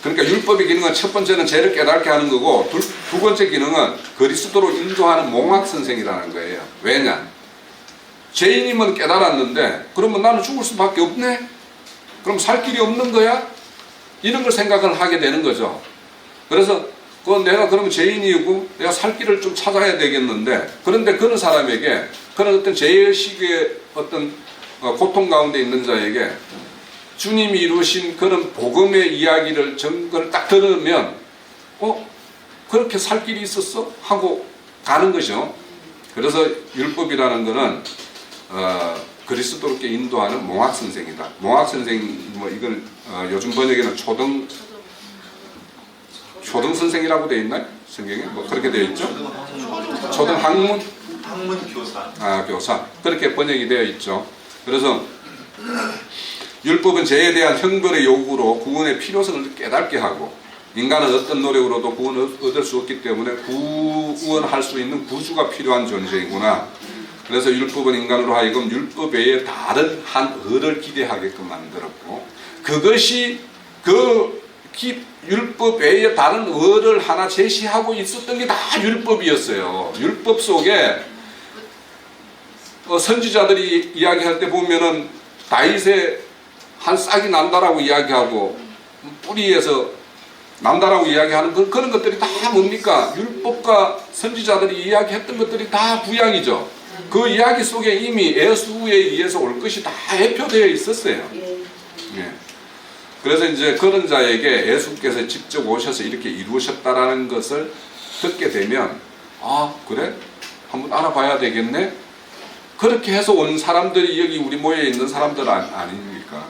그러니까 율법의 기능은 첫 번째는 죄를 깨닫게 하는 거고 두 번째 기능은 그리스도로 인도하는 몽학선생이라는 거예요. 왜냐? 죄인임은 깨달았는데 그러면 나는 죽을 수밖에 없네? 그럼 살 길이 없는 거야? 이런 걸 생각을 하게 되는 거죠. 그래서 내가 그러면 죄인이고 내가 살 길을 좀 찾아야 되겠는데, 그런데 그런 사람에게, 그런 어떤 죄의식의 어떤 고통 가운데 있는 자에게 주님이 이루신 그런 복음의 이야기를 전거를 딱 들으면 그렇게 살 길이 있었어? 하고 가는 것이죠. 그래서 율법이라는 것은 그리스도께 인도하는 몽학선생이다. 몽학선생, 뭐 이건 요즘 번역에는 초등선생이라고 되어 있나요? 성경에? 뭐 그렇게 되어 있죠? 초등학문? 학문 교사. 교사. 그렇게 번역이 되어 있죠. 그래서 율법은 죄에 대한 형벌의 요구로 구원의 필요성을 깨닫게 하고, 인간은 어떤 노력으로도 구원을 얻을 수 없기 때문에 구원할 수 있는 구주가 필요한 존재이구나. 그래서 율법은 인간으로 하여금 율법 외에 다른 한 을을 기대하게끔 만들었고, 그것이 율법 외에 다른 을을 하나 제시하고 있었던 게 다 율법이었어요. 율법 속에 선지자들이 이야기할 때 보면은 다윗의 한 싹이 난다라고 이야기하고, 뿌리에서 난다라고 이야기하는 그런 것들이 다 뭡니까? 율법과 선지자들이 이야기했던 것들이 다 구약이죠. 그 이야기 속에 이미 에수에 의해서 올 것이 다 해표되어 있었어요. 예. 그래서 이제 그런 자에게 예수께서 직접 오셔서 이렇게 이루셨다라는 것을 듣게 되면, 그래? 한번 알아봐야 되겠네? 그렇게 해서 온 사람들이 여기 우리 모여 있는 사람들 아닙니까?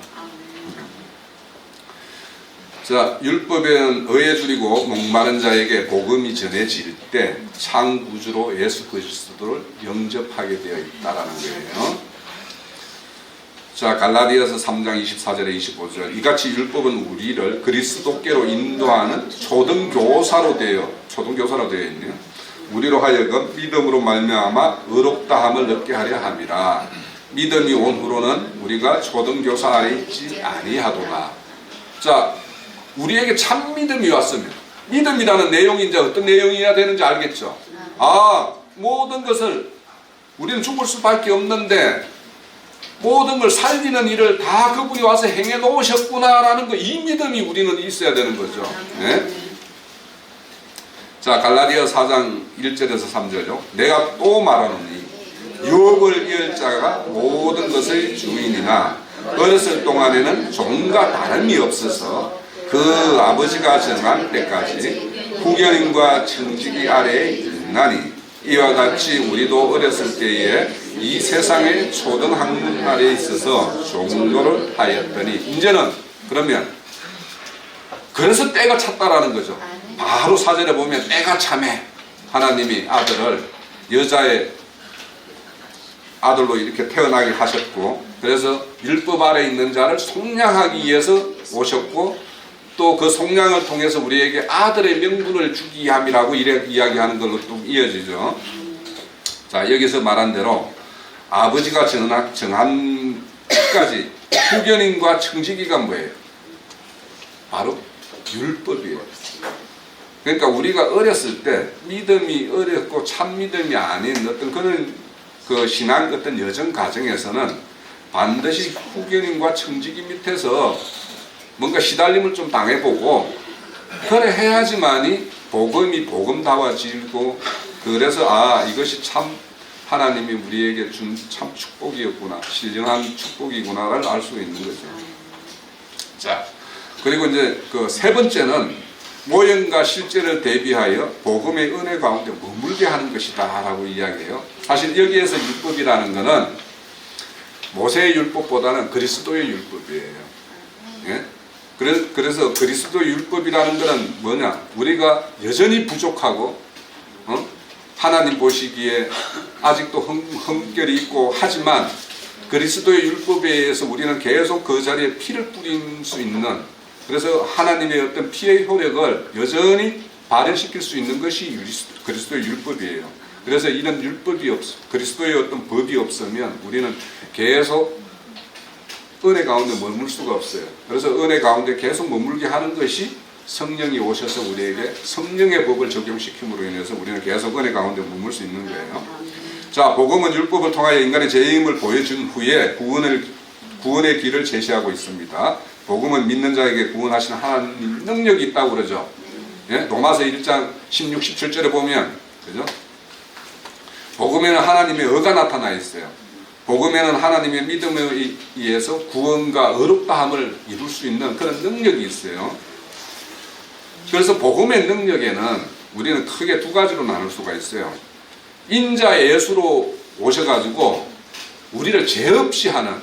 자, 율법에는 의에 줄이고 목마른 자에게 복음이 전해질 때 창구주로 예수 그리스도를 영접하게 되어 있다라는 거예요. 자, 갈라디아서 3장 24절에 25절, 이같이 율법은 우리를 그리스도께로 인도하는 초등교사로 되어 있네요. 우리로 하여금 믿음으로 말미암아 의롭다함을 얻게 하려 함이라. 믿음이 온 후로는 우리가 초등교사 아래 있지 아니하도다. 자, 우리에게 참 믿음이 왔으면, 믿음이라는 내용이 이제 어떤 내용이어야 되는지 알겠죠? 모든 것을 우리는 죽을 수밖에 없는데 모든 걸 살리는 일을 다 그분이 와서 행해 놓으셨구나라는 이 믿음이 우리는 있어야 되는 거죠. 네? 자, 갈라디아 4장 1절에서 3절요. 내가 또 말하노니 유업을 이을 자가 모든 것의 주인이나 어렸을 동안에는 종과 다름이 없어서 그 아버지가 정한 때까지 후견인과 청지기 아래에 있나니, 이와 같이 우리도 어렸을 때에 이 세상의 초등학문 아래에 있어서 종로를 하였더니, 이제는 그러면 그래서 때가 찼다라는 거죠. 바로 4절에 보면 때가 참해 하나님이 아들을 여자의 아들로 이렇게 태어나게 하셨고, 그래서 율법 아래 있는 자를 속량하기 위해서 오셨고, 또 그 속량을 통해서 우리에게 아들의 명분을 주기 함이라고 이야기하는 걸로 또 이어지죠. 자, 여기서 말한 대로 아버지가 정한 때까지 후견인과 청지기가 뭐예요? 바로 율법이에요. 그러니까 우리가 어렸을 때 믿음이 어렸고 참 믿음이 아닌 어떤 그런 그 신앙 어떤 여정 과정에서는 반드시 후견인과 청지기 밑에서 뭔가 시달림을 좀 당해보고, 그래 해야지만이 복음이 복음다워지고, 그래서 이것이 참 하나님이 우리에게 준 참 축복이었구나, 신령한 축복이구나를 알 수 있는 거죠. 자, 그리고 이제 그 세 번째는 모형과 실제를 대비하여 복음의 은혜 가운데 머물게 하는 것이다 라고 이야기해요. 사실 여기에서 율법이라는 것은 모세의 율법보다는 그리스도의 율법이에요. 예? 그래서 그리스도 율법이라는 것은 뭐냐? 우리가 여전히 부족하고 하나님 보시기에 아직도 흠결이 있고 하지만, 그리스도의 율법에 의해서 우리는 계속 그 자리에 피를 뿌릴 수 있는, 그래서 하나님의 어떤 피의 효력을 여전히 발현시킬 수 있는 것이 그리스도의 율법이에요. 그래서 이런 그리스도의 어떤 법이 없으면 우리는 계속 은혜 가운데 머물 수가 없어요. 그래서 은혜 가운데 계속 머물게 하는 것이 성령이 오셔서 우리에게 성령의 법을 적용시킴으로 인해서 우리는 계속 은혜 가운데 머물 수 있는 거예요. 자, 복음은 율법을 통하여 인간의 죄임을 보여준 후에 구원의 길을 제시하고 있습니다. 복음은 믿는 자에게 구원하시는 하나님 능력이 있다고 그러죠. 예? 로마서 1장 16, 17절에 보면, 그죠? 복음에는 하나님의 의가 나타나 있어요. 복음에는 하나님의 믿음에 의해서 구원과 의롭다함을 이룰 수 있는 그런 능력이 있어요. 그래서 복음의 능력에는 우리는 크게 두 가지로 나눌 수가 있어요. 인자 예수로 오셔가지고 우리를 죄 없이 하는,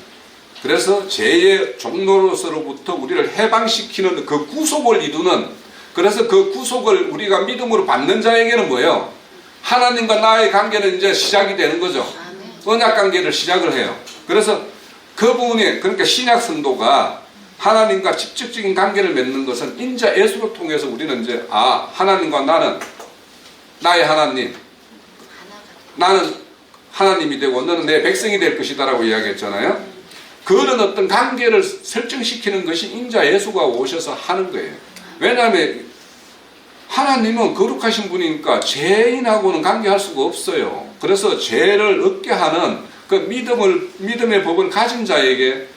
그래서 죄의 종로로서로부터 우리를 해방시키는 그 구속을 이루는, 그래서 그 구속을 우리가 믿음으로 받는 자에게는 뭐예요? 하나님과 나의 관계는 이제 시작이 되는 거죠. 언약 관계를 시작을 해요. 그래서 그 부분이, 그러니까 신약 성도가 하나님과 직접적인 관계를 맺는 것은 인자 예수를 통해서 우리는 이제 하나님과 나는 나의 하나님, 나는 하나님이 되고 너는 내 백성이 될 것이다 라고 이야기했잖아요. 그런 어떤 관계를 설정시키는 것이 인자 예수가 오셔서 하는 거예요. 왜냐하면 하나님은 거룩하신 분이니까 죄인하고는 관계할 수가 없어요. 그래서 죄를 얻게 하는 그 믿음의 법을 가진 자에게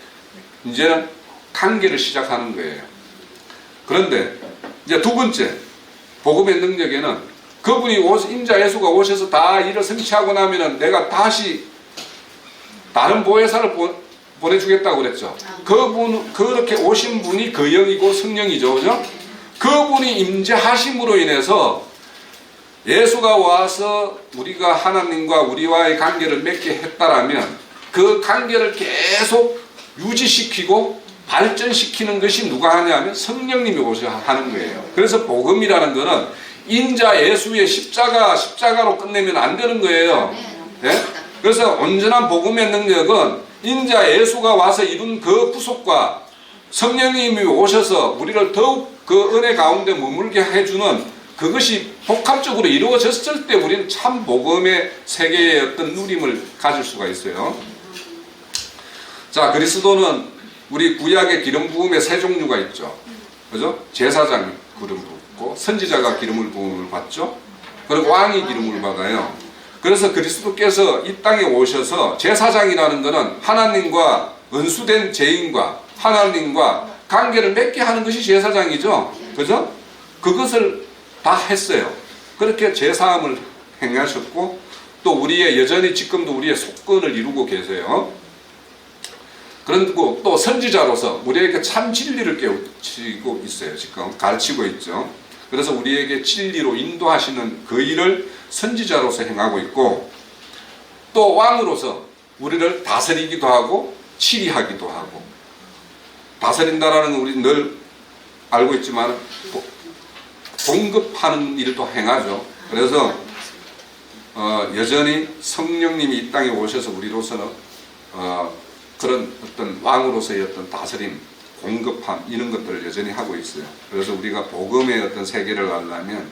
이제는 관계를 시작하는 거예요. 그런데 이제 두 번째, 복음의 능력에는 그분이 인자 예수가 오셔서 다 일을 성취하고 나면은 내가 다시 다른 보혜사를 보내주겠다고 그랬죠. 그렇게 오신 분이 그 영이고 성령이죠. 그죠? 그분이 임재하심으로 인해서 예수가 와서 우리가 하나님과 우리와의 관계를 맺게 했다라면 그 관계를 계속 유지시키고 발전시키는 것이 누가 하냐면 성령님이 오셔 하는 거예요. 그래서 복음이라는 것은 인자 예수의 십자가로 끝내면 안 되는 거예요. 네? 그래서 온전한 복음의 능력은 인자 예수가 와서 이룬 그 구속과 성령님이 오셔서 우리를 더욱 그 은혜 가운데 머물게 해주는 그것이 복합적으로 이루어졌을 때 우리는 참 복음의 세계의 어떤 누림을 가질 수가 있어요. 자, 그리스도는 우리 구약의 기름 부음의 세 종류가 있죠. 그죠? 제사장이 기름 붓고 선지자가 기름을 부음을 받죠. 그리고 왕이 기름을 받아요. 그래서 그리스도께서 이 땅에 오셔서 제사장이라는 것은 하나님과 은수된 죄인과 하나님과 관계를 맺게 하는 것이 제사장이죠. 그죠? 그것을 다 했어요. 그렇게 제사함을 행하셨고 또 우리의 여전히 지금도 우리의 속건을 이루고 계세요. 그리고 또 선지자로서 우리에게 참 진리를 깨우치고 있어요. 지금 가르치고 있죠. 그래서 우리에게 진리로 인도하시는 그 일을 선지자로서 행하고 있고 또 왕으로서 우리를 다스리기도 하고 치리하기도 하고 다스린다라는 건 우리 늘 알고 있지만 공급하는 일도 행하죠. 그래서 여전히 성령님이 이 땅에 오셔서 우리로서는 그런 어떤 왕으로서의 어떤 다스림, 공급함 이런 것들을 여전히 하고 있어요. 그래서 우리가 복음의 어떤 세계를 알려면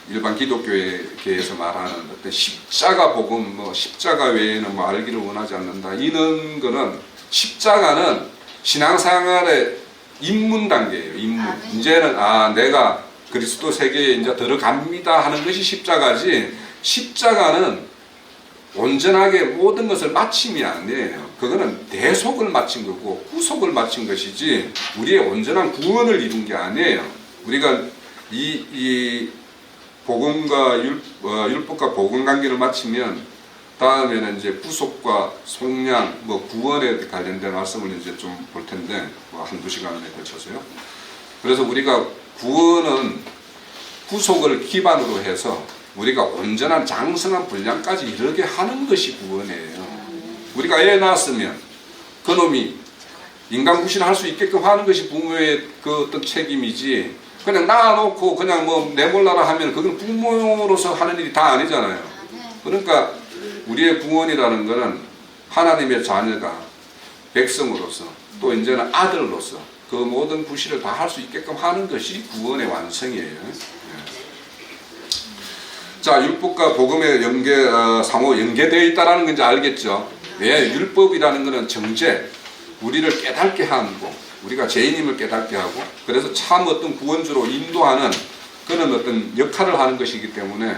일반 기독교에서 말하는 어떤 십자가 복음, 십자가 외에는 알기를 원하지 않는다. 이런 거는 십자가는 신앙생활의 입문 단계예요. 입문. 이제는 내가 그리스도 세계에 이제 들어갑니다 하는 것이 십자가지. 십자가는 온전하게 모든 것을 마침이 아니에요. 그거는 대속을 마친 거고 구속을 마친 것이지 우리의 온전한 구원을 이룬 게 아니에요. 우리가 이 복음과 율법과 복음 관계를 마치면 다음에는 이제 구속과 속량, 구원에 관련된 말씀을 이제 좀 볼 텐데 한두 시간에 걸쳐서요. 그래서 우리가 구원은 구속을 기반으로 해서 우리가 온전한 장성한 분량까지 이르게 하는 것이 구원이에요. 우리가 애 낳았으면 그놈이 인간 구실할 수 있게끔 하는 것이 부모의 그 어떤 책임이지 그냥 낳아놓고 그냥 내몰라라 하면 그건 부모로서 하는 일이 다 아니잖아요. 그러니까 우리의 구원이라는 것은 하나님의 자녀가 백성으로서 또 이제는 아들로서 그 모든 구실을 다 할 수 있게끔 하는 것이 구원의 완성이에요. 자, 율법과 복음의 상호 연계되어 있다는 건 이제 알겠죠. 왜? 율법이라는 것은 정죄, 우리를 깨닫게 하고, 우리가 죄인임을 깨닫게 하고, 그래서 참 어떤 구원주로 인도하는 그런 어떤 역할을 하는 것이기 때문에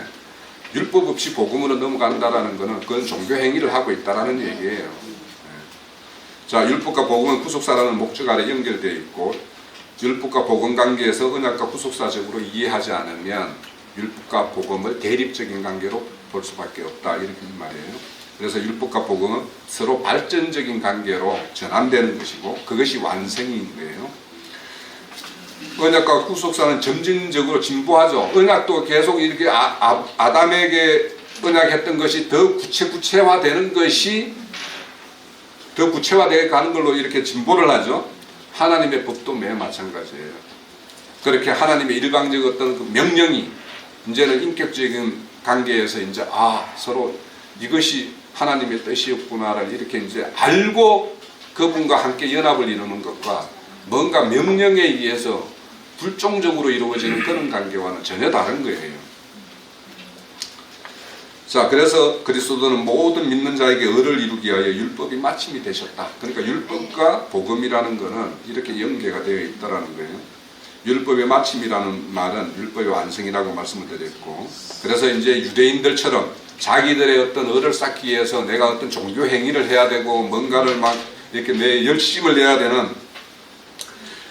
율법 없이 복음으로 넘어간다라는 것은 그건 종교 행위를 하고 있다라는 얘기예요. 자, 율법과 복음은 구속사라는 목적 아래 연결되어 있고, 율법과 복음 관계에서 언약과 구속사적으로 이해하지 않으면 율법과 복음을 대립적인 관계로 볼 수밖에 없다, 이렇게 말이에요. 그래서 율법과 복음은 서로 발전적인 관계로 전환되는 것이고 그것이 완성인 거예요. 언약과 구속사는 점진적으로 진보하죠. 언약도 계속 이렇게 아담에게 언약했던 것이 더 구체화되는 것이 더 구체화되어 가는 걸로 이렇게 진보를 하죠. 하나님의 법도 매우 마찬가지예요. 그렇게 하나님의 일방적 어떤 그 명령이 이제는 인격적인 관계에서 이제 서로 이것이 하나님의 뜻이었구나를 이렇게 이제 알고 그분과 함께 연합을 이루는 것과 뭔가 명령에 의해서 불종적으로 이루어지는 그런 관계와는 전혀 다른 거예요. 자, 그래서 그리스도는 모든 믿는 자에게 의를 이루기 위하여 율법이 마침이 되셨다. 그러니까 율법과 복음이라는 것은 이렇게 연계가 되어 있다라는 거예요. 율법의 마침이라는 말은 율법의 완성이라고 말씀을 드렸고, 그래서 이제 유대인들처럼 자기들의 어떤 의를 쌓기 위해서 내가 어떤 종교 행위를 해야 되고 뭔가를 막 이렇게 내 열심을 내야 되는,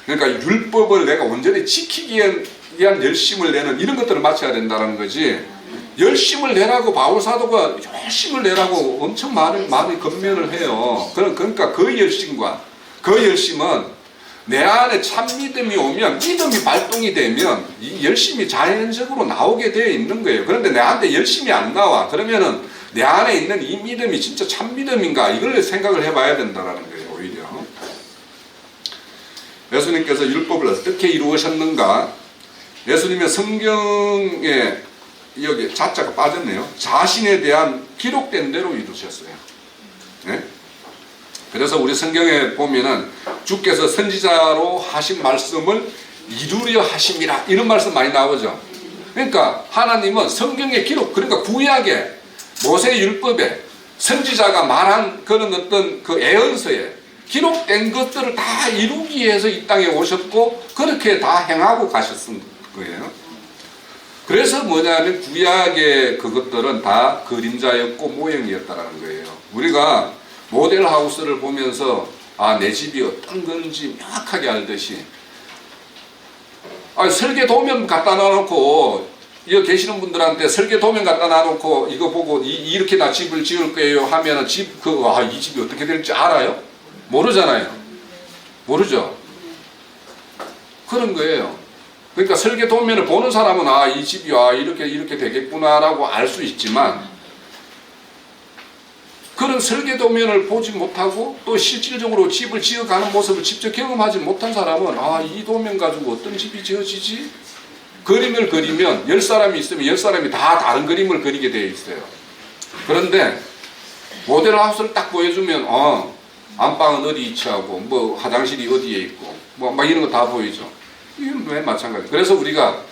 그러니까 율법을 내가 온전히 지키기 위한 열심을 내는 이런 것들을 마쳐야 된다는 거지. 열심을 내라고 바울 사도가 열심을 내라고 엄청 많이 권면을 해요. 그러니까 그 열심과 그 열심은 내 안에 참 믿음이 오면, 믿음이 발동이 되면 이 열심이 자연적으로 나오게 되어 있는 거예요. 그런데 내한테 열심이 안 나와. 그러면은 내 안에 있는 이 믿음이 진짜 참 믿음인가, 이걸 생각을 해봐야 된다는 거예요. 오히려 예수님께서 율법을 어떻게 이루셨는가. 예수님의 성경에 여기 자자가 빠졌네요. 자신에 대한 기록된 대로 이루셨어요. 네? 그래서 우리 성경에 보면은 주께서 선지자로 하신 말씀을 이루려 하심이라, 이런 말씀 많이 나오죠. 그러니까 하나님은 성경의 기록, 그러니까 구약에 모세 율법에 선지자가 말한 그런 어떤 그 애언서에 기록된 것들을 다 이루기 위해서 이 땅에 오셨고 그렇게 다 행하고 가셨은 거예요. 그래서 뭐냐면 구약의 그것들은 다 그림자였고 모형이었다는 거예요. 우리가 모델 하우스를 보면서 내 집이 어떤 건지 명확하게 알듯이, 설계 도면 갖다 놔놓고, 여기 계시는 분들한테 설계 도면 갖다 놔놓고 이거 보고 이렇게 나 집을 지을 거예요 하면은 이 집이 어떻게 될지 알아요? 모르잖아요. 모르죠. 그런 거예요. 그러니까 설계 도면을 보는 사람은 이 집이 이렇게 되겠구나라고 알 수 있지만, 그런 설계 도면을 보지 못하고 또 실질적으로 집을 지어가는 모습을 직접 경험하지 못한 사람은 이 도면 가지고 어떤 집이 지어지지? 그림을 그리면 10사람이 있으면 10사람이 다 다른 그림을 그리게 되어 있어요. 그런데 모델 하우스를 딱 보여주면 안방은 어디 위치하고 뭐 화장실이 어디에 있고 막 이런 거 다 보이죠. 이건 왜 마찬가지. 그래서 우리가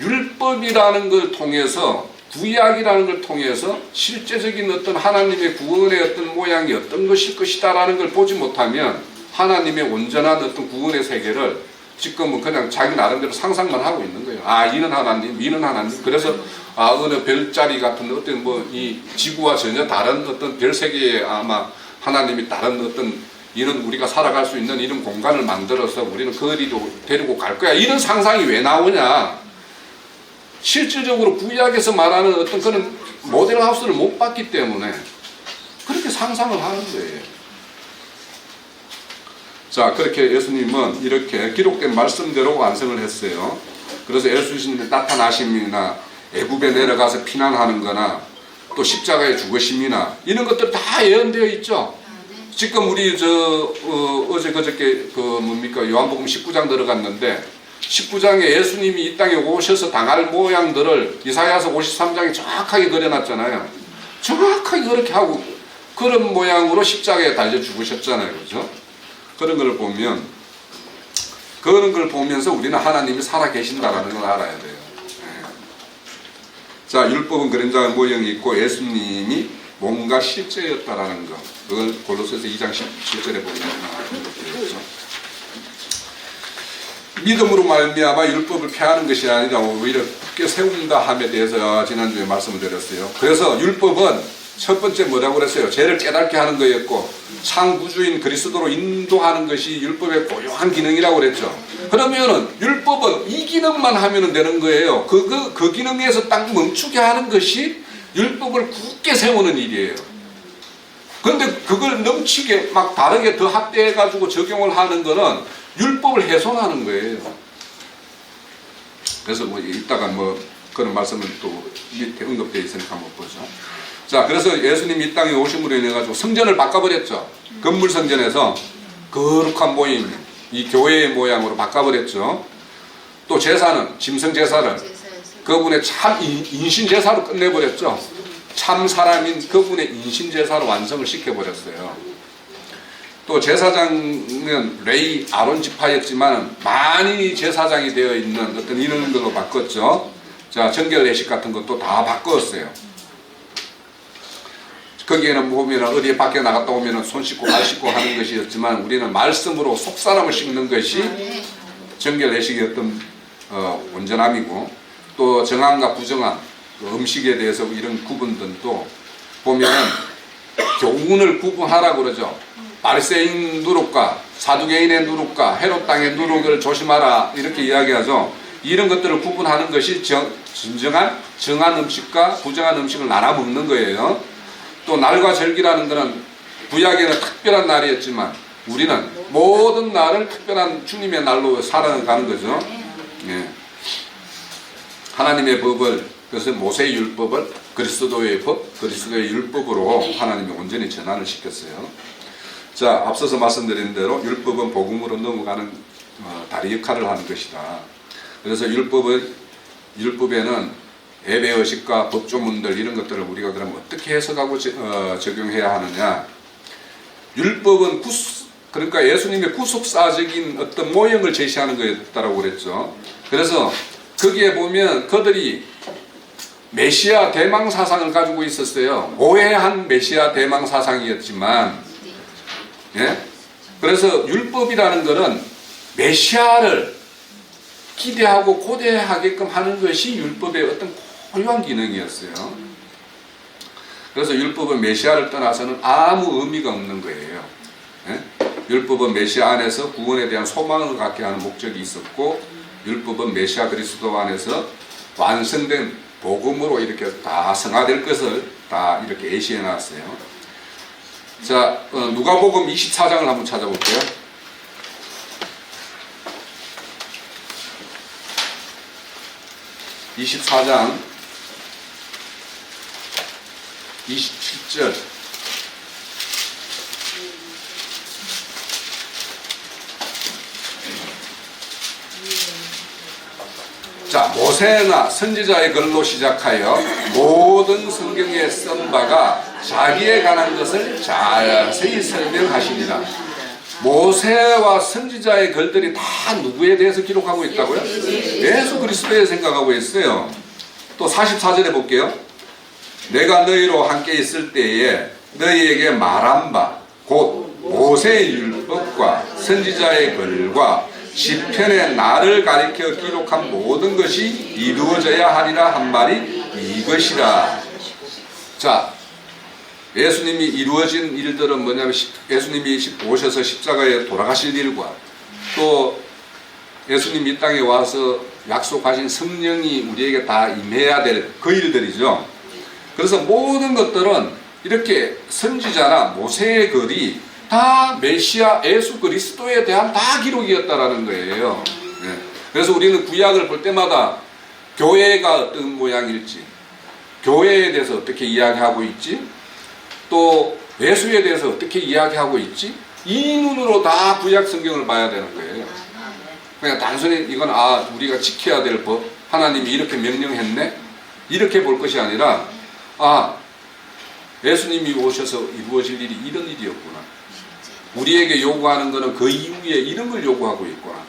율법이라는 걸 통해서, 구약이라는 걸 통해서 실제적인 어떤 하나님의 구원의 어떤 모양이 어떤 것일 것이다라는 걸 보지 못하면 하나님의 온전한 어떤 구원의 세계를 지금은 그냥 자기 나름대로 상상만 하고 있는 거예요. 이는 하나님, 이는 하나님. 그래서 어느 별자리 같은 어떤 이 지구와 전혀 다른 어떤 별 세계에 아마 하나님이 다른 어떤, 이는 우리가 살아갈 수 있는 이런 공간을 만들어서 우리는 거리도 데리고 갈 거야, 이런 상상이 왜 나오냐. 실질적으로 구약에서 말하는 어떤 그런 모델 하우스를 못 봤기 때문에 그렇게 상상을 하는 거예요. 자, 그렇게 예수님은 이렇게 기록된 말씀대로 완성을 했어요. 그래서 예수님의 나타나심이나 애굽에 내려가서 피난하는 거나 또 십자가의 죽으심이나 이런 것들 다 예언되어 있죠. 지금 우리 어제 그저께 요한복음 19장 들어갔는데 19장에 예수님이 이 땅에 오셔서 당할 모양들을 이사야서 53장에 정확하게 그려놨잖아요. 정확하게 그렇게 하고 그런 모양으로 십자가에 달려 죽으셨잖아요. 그죠? 그런 걸 보면서 우리는 하나님이 살아계신다라는 걸 알아야 돼요. 자, 율법은 그림자의 모형이 있고 예수님이 뭔가 실제였다라는 것. 그걸 골로새서 2장 17절에 보면 되어 믿음으로 말미암아 율법을 폐하는 것이 아니라 오히려 굳게 세운다 함에 대해서 지난주에 말씀을 드렸어요. 그래서 율법은 첫 번째 뭐라고 그랬어요? 죄를 깨닫게 하는 거였고 상구주인 그리스도로 인도하는 것이 율법의 고유한 기능이라고 그랬죠. 그러면은 율법은 이 기능만 하면 되는 거예요. 그 기능에서 딱 멈추게 하는 것이 율법을 굳게 세우는 일이에요. 그런데 그걸 넘치게 막 다르게 더 확대해가지고 적용을 하는 거는 율법을 훼손하는 거예요. 그래서 뭐 이따가 뭐 그런 말씀은 또 밑에 언급되어 있으니까 한번 보죠. 자, 그래서 예수님이 이 땅에 오심으로 인해 가지고 성전을 바꿔버렸죠. 건물 성전에서 거룩한 모임, 이 교회의 모양으로 바꿔버렸죠. 또 제사는 짐승 제사를 그분의 참 인신 제사로 끝내버렸죠. 참 사람인 그분의 인신 제사로 완성을 시켜버렸어요. 또 제사장은 레위 아론 지파였지만 많이 제사장이 되어 있는 어떤 인원들로 바꿨죠. 자, 정결 예식 같은 것도 다 바꿨어요. 거기에는 보면 어디에 밖에 나갔다 오면 손 씻고 발 씻고 하는 것이었지만 우리는 말씀으로 속사람을 씻는 것이 정결 예식의 어떤 온전함이고, 또 정함과 부정함, 음식에 대해서 이런 구분들도 보면은 교훈을 구분하라고 그러죠. 바리새인 누룩과 사두개인의 누룩과 헤롯 땅의 누룩을 조심하라 이렇게 이야기하죠. 이런 것들을 구분하는 것이 진정한 정한 음식과 부정한 음식을 나눠 먹는 거예요. 또 날과 절기라는 것은 구약에는 특별한 날이었지만 우리는 모든 날을 특별한 주님의 날로 살아가는 거죠. 예. 하나님의 법을, 그래서 모세의 율법을 그리스도의 법, 그리스도의 율법으로 하나님이 온전히 전환을 시켰어요. 자, 앞서서 말씀드린 대로 율법은 복음으로 넘어가는 다리 역할을 하는 것이다. 그래서 율법에는 예배의식과 법조문들 이런 것들을 우리가 그럼 어떻게 해석하고 적용해야 하느냐. 율법은 그러니까 예수님의 구속사적인 어떤 모형을 제시하는 거였다고 그랬죠. 그래서 거기에 보면 그들이 메시아 대망 사상을 가지고 있었어요. 오해한 메시아 대망 사상이었지만, 예? 그래서 율법이라는 것은 메시아를 기대하고 고대하게끔 하는 것이 율법의 어떤 고유한 기능이었어요. 그래서 율법은 메시아를 떠나서는 아무 의미가 없는 거예요. 예? 율법은 메시아 안에서 구원에 대한 소망을 갖게 하는 목적이 있었고, 율법은 메시아 그리스도 안에서 완성된 복음으로 이렇게 다 성화될 것을 다 이렇게 예시해 놨어요. 자, 누가복음 24장을 한번 찾아볼게요. 24장 27절. 자, 모세나 선지자의 글로 시작하여 모든 성경에 쓴 바가 자기에 관한 것을 자세히 설명하십니다. 모세와 선지자의 글들이 다 누구에 대해서 기록하고 있다고요? 예수 그리스도에 생각하고 있어요. 또 44절에 볼게요. 내가 너희로 함께 있을 때에 너희에게 말한 바 곧 모세의 율법과 선지자의 글과 시편의 나를 가리켜 기록한 모든 것이 이루어져야 하리라 한 말이 이것이라. 자, 예수님이 이루어진 일들은 뭐냐면 예수님이 오셔서 십자가에 돌아가실 일과 또 예수님이 이 땅에 와서 약속하신 성령이 우리에게 다 임해야 될 그 일들이죠. 그래서 모든 것들은 이렇게 선지자나 모세의 글이 다 메시아 예수 그리스도에 대한 다 기록이었다라는 거예요. 네. 그래서 우리는 구약을 볼 때마다 교회가 어떤 모양일지, 교회에 대해서 어떻게 이야기하고 있지, 또 예수에 대해서 어떻게 이야기하고 있지, 이 눈으로 다 구약 성경을 봐야 되는 거예요. 그냥 단순히 이건 우리가 지켜야 될 법, 하나님이 이렇게 명령했네, 이렇게 볼 것이 아니라 예수님이 오셔서 이루어질 일이 이런 일이었구나, 우리에게 요구하는 것은 그 이후에 이런 걸 요구하고 있구나.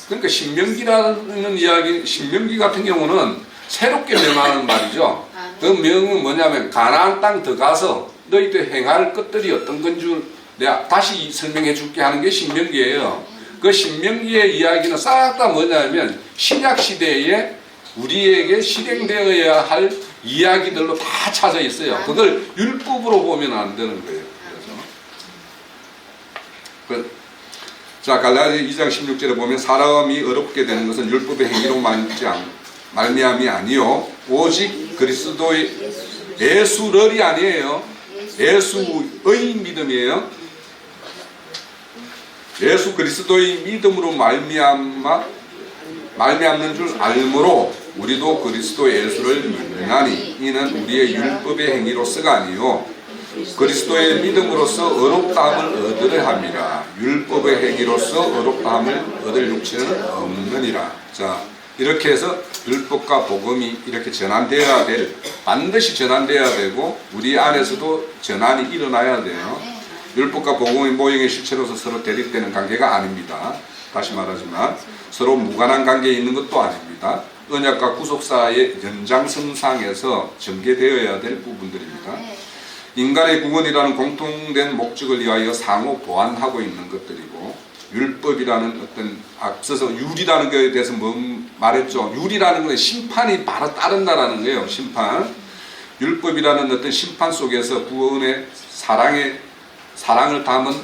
그러니까 신명기라는 이야기, 신명기 같은 경우는 새롭게 명하는 말이죠. 그 명은 뭐냐면 가나안 땅 들어가서 너희들 행할 것들이 어떤 건 줄 내가 다시 설명해 줄게 하는 게 신명기예요. 그 신명기의 이야기는 싹 다 뭐냐면 신약 시대에 우리에게 실행되어야 할 이야기들로 다 차져 있어요. 그걸 율법으로 보면 안 되는 거예요. 자, 갈라디아 2장 16절에 보면 사람이 어렵게 되는 것은 율법의 행위로 말미암이 아니요 오직 그리스도의 예수를이 아니에요. 예수의 믿음이에요. 예수 그리스도의 믿음으로 말미암는 줄 알므로 우리도 그리스도 예수를 믿느냐니 이는 우리의 율법의 행위로서가 아니요 그리스도의 믿음으로써 의롭다함을 얻으려 함이라. 율법의 행위로서 의롭다함을 얻을 육체는 없느니라. 자, 이렇게 해서 율법과 복음이 이렇게 전환되어야 될, 반드시 전환되어야 되고 우리 안에서도 전환이 일어나야 돼요. 율법과 복음의 모형의 실체로서 서로 대립되는 관계가 아닙니다. 다시 말하지만 서로 무관한 관계에 있는 것도 아닙니다. 언약과 구속사의 연장선상에서 전개되어야 될 부분들입니다. 인간의 구원이라는 공통된 목적을 위하여 상호 보완하고 있는 것들이고, 율법이라는 어떤, 앞서서 율이라는 것에 대해서 말했죠. 율이라는 것은 심판이 바로 따른다라는 거예요. 심판. 율법이라는 어떤 심판 속에서 구원의 사랑을 담은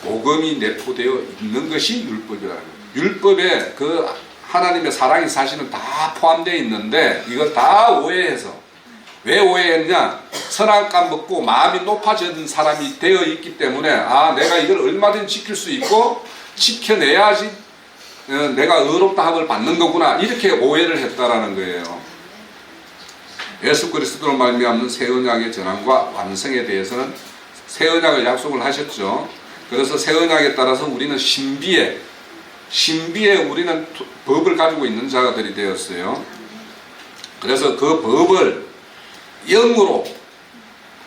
복음이 내포되어 있는 것이 율법이라는 거예요. 율법에 그 하나님의 사랑이 사실은 다 포함되어 있는데 이걸 다 오해해서, 왜 오해했냐? 선악감 먹고 마음이 높아진 사람이 되어 있기 때문에 내가 이걸 얼마든지 지킬 수 있고 지켜내야지 내가 의롭다함을 받는 거구나, 이렇게 오해를 했다라는 거예요. 예수 그리스도로 말미암는 새 언약의 전환과 완성에 대해서는 새 언약을 약속을 하셨죠. 그래서 새 언약에 따라서 우리는 신비에 우리는 법을 가지고 있는 자들이 되었어요. 그래서 그 법을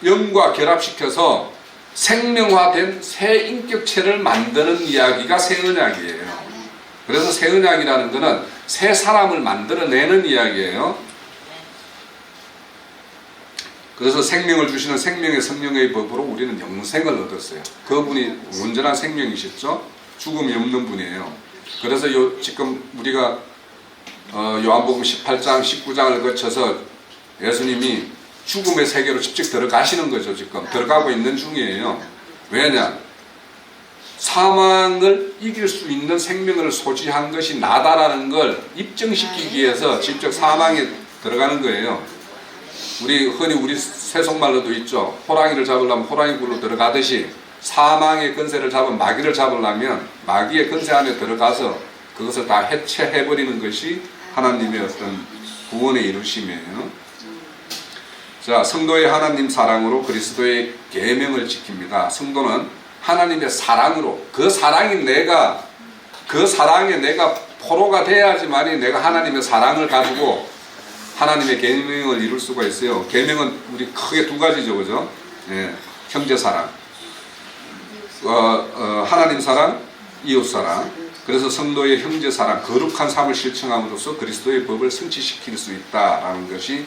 영과 결합시켜서 생명화된 새 인격체를 만드는 이야기가 새 언약이에요. 그래서 새 언약이라는 것은 새 사람을 만들어내는 이야기예요. 그래서 생명을 주시는 생명의 성령의 법으로 우리는 영생을 얻었어요. 그분이 온전한 생명이셨죠. 죽음이 없는 분이에요. 그래서 지금 우리가 요한복음 18장, 19장을 거쳐서 예수님이 죽음의 세계로 직접 들어가시는 거죠. 지금 들어가고 있는 중이에요. 왜냐? 사망을 이길 수 있는 생명을 소지한 것이 나다라는 걸 입증시키기 위해서 직접 사망에 들어가는 거예요. 흔히 우리 세속말로도 있죠. 호랑이를 잡으려면 호랑이 굴로 들어가듯이 사망의 근세를 잡은 마귀를 잡으려면 마귀의 근세 안에 들어가서 그것을 다 해체해버리는 것이 하나님의 어떤 구원의 이루심이에요. 자, 성도의 하나님 사랑으로 그리스도의 계명을 지킵니다. 성도는 하나님의 사랑으로, 그 사랑에 내가 포로가 돼야지만이 내가 하나님의 사랑을 가지고 하나님의 계명을 이룰 수가 있어요. 계명은 우리 크게 두 가지죠, 그죠? 예, 형제 사랑, 하나님 사랑, 이웃 사랑. 그래서 성도의 형제 사랑, 거룩한 삶을 실천함으로써 그리스도의 법을 성취시킬 수 있다라는 것이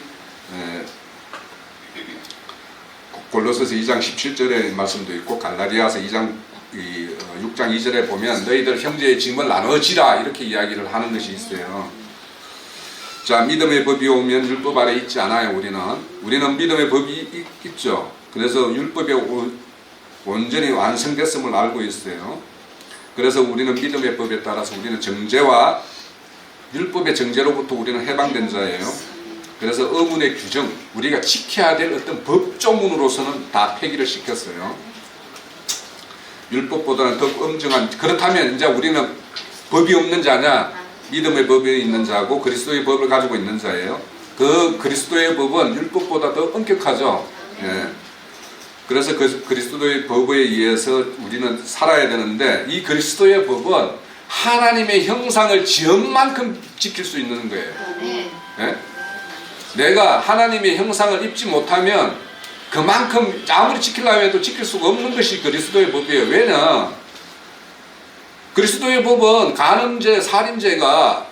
골로새서 2장 17절의 말씀도 있고 갈라디아서 6장 2절에 보면 너희들 형제의 짐을 나눠지라, 이렇게 이야기를 하는 것이 있어요. 자, 믿음의 법이 오면 율법 아래 있지 않아요. 우리는 믿음의 법이 있죠. 그래서 율법이 온전히 완성됐음을 알고 있어요. 그래서 우리는 믿음의 법에 따라서 우리는 정죄와 율법의 정죄로부터 우리는 해방된 자예요. 그래서 의문의 규정, 우리가 지켜야 될 어떤 법조문으로서는 다 폐기를 시켰어요. 율법보다는 더 엄정한, 그렇다면 이제 우리는 법이 없는 자냐? 믿음의 법이 있는 자고 그리스도의 법을 가지고 있는 자예요. 그 그리스도의 법은 율법보다 더 엄격하죠. 예. 그래서 그 그리스도의 법에 의해서 우리는 살아야 되는데, 이 그리스도의 법은 하나님의 형상을 지음만큼 지킬 수 있는 거예요. 예? 내가 하나님의 형상을 입지 못하면 그만큼 아무리 지키려고 해도 지킬 수가 없는 것이 그리스도의 법이에요. 왜냐? 그리스도의 법은 간음죄, 살인죄가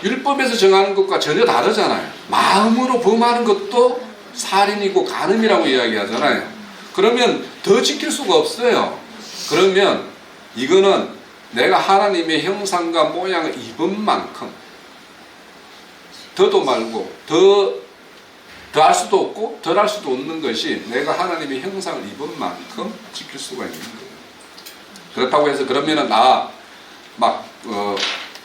율법에서 정하는 것과 전혀 다르잖아요. 마음으로 범하는 것도 살인이고 간음이라고 이야기하잖아요. 그러면 더 지킬 수가 없어요. 그러면 이거는 내가 하나님의 형상과 모양을 입은 만큼 더도 말고 더 더할 수도 없고 덜할 수도 없는 것이 내가 하나님의 형상을 입은 만큼 지킬 수가 있는 거예요. 그렇다고 해서 그러면은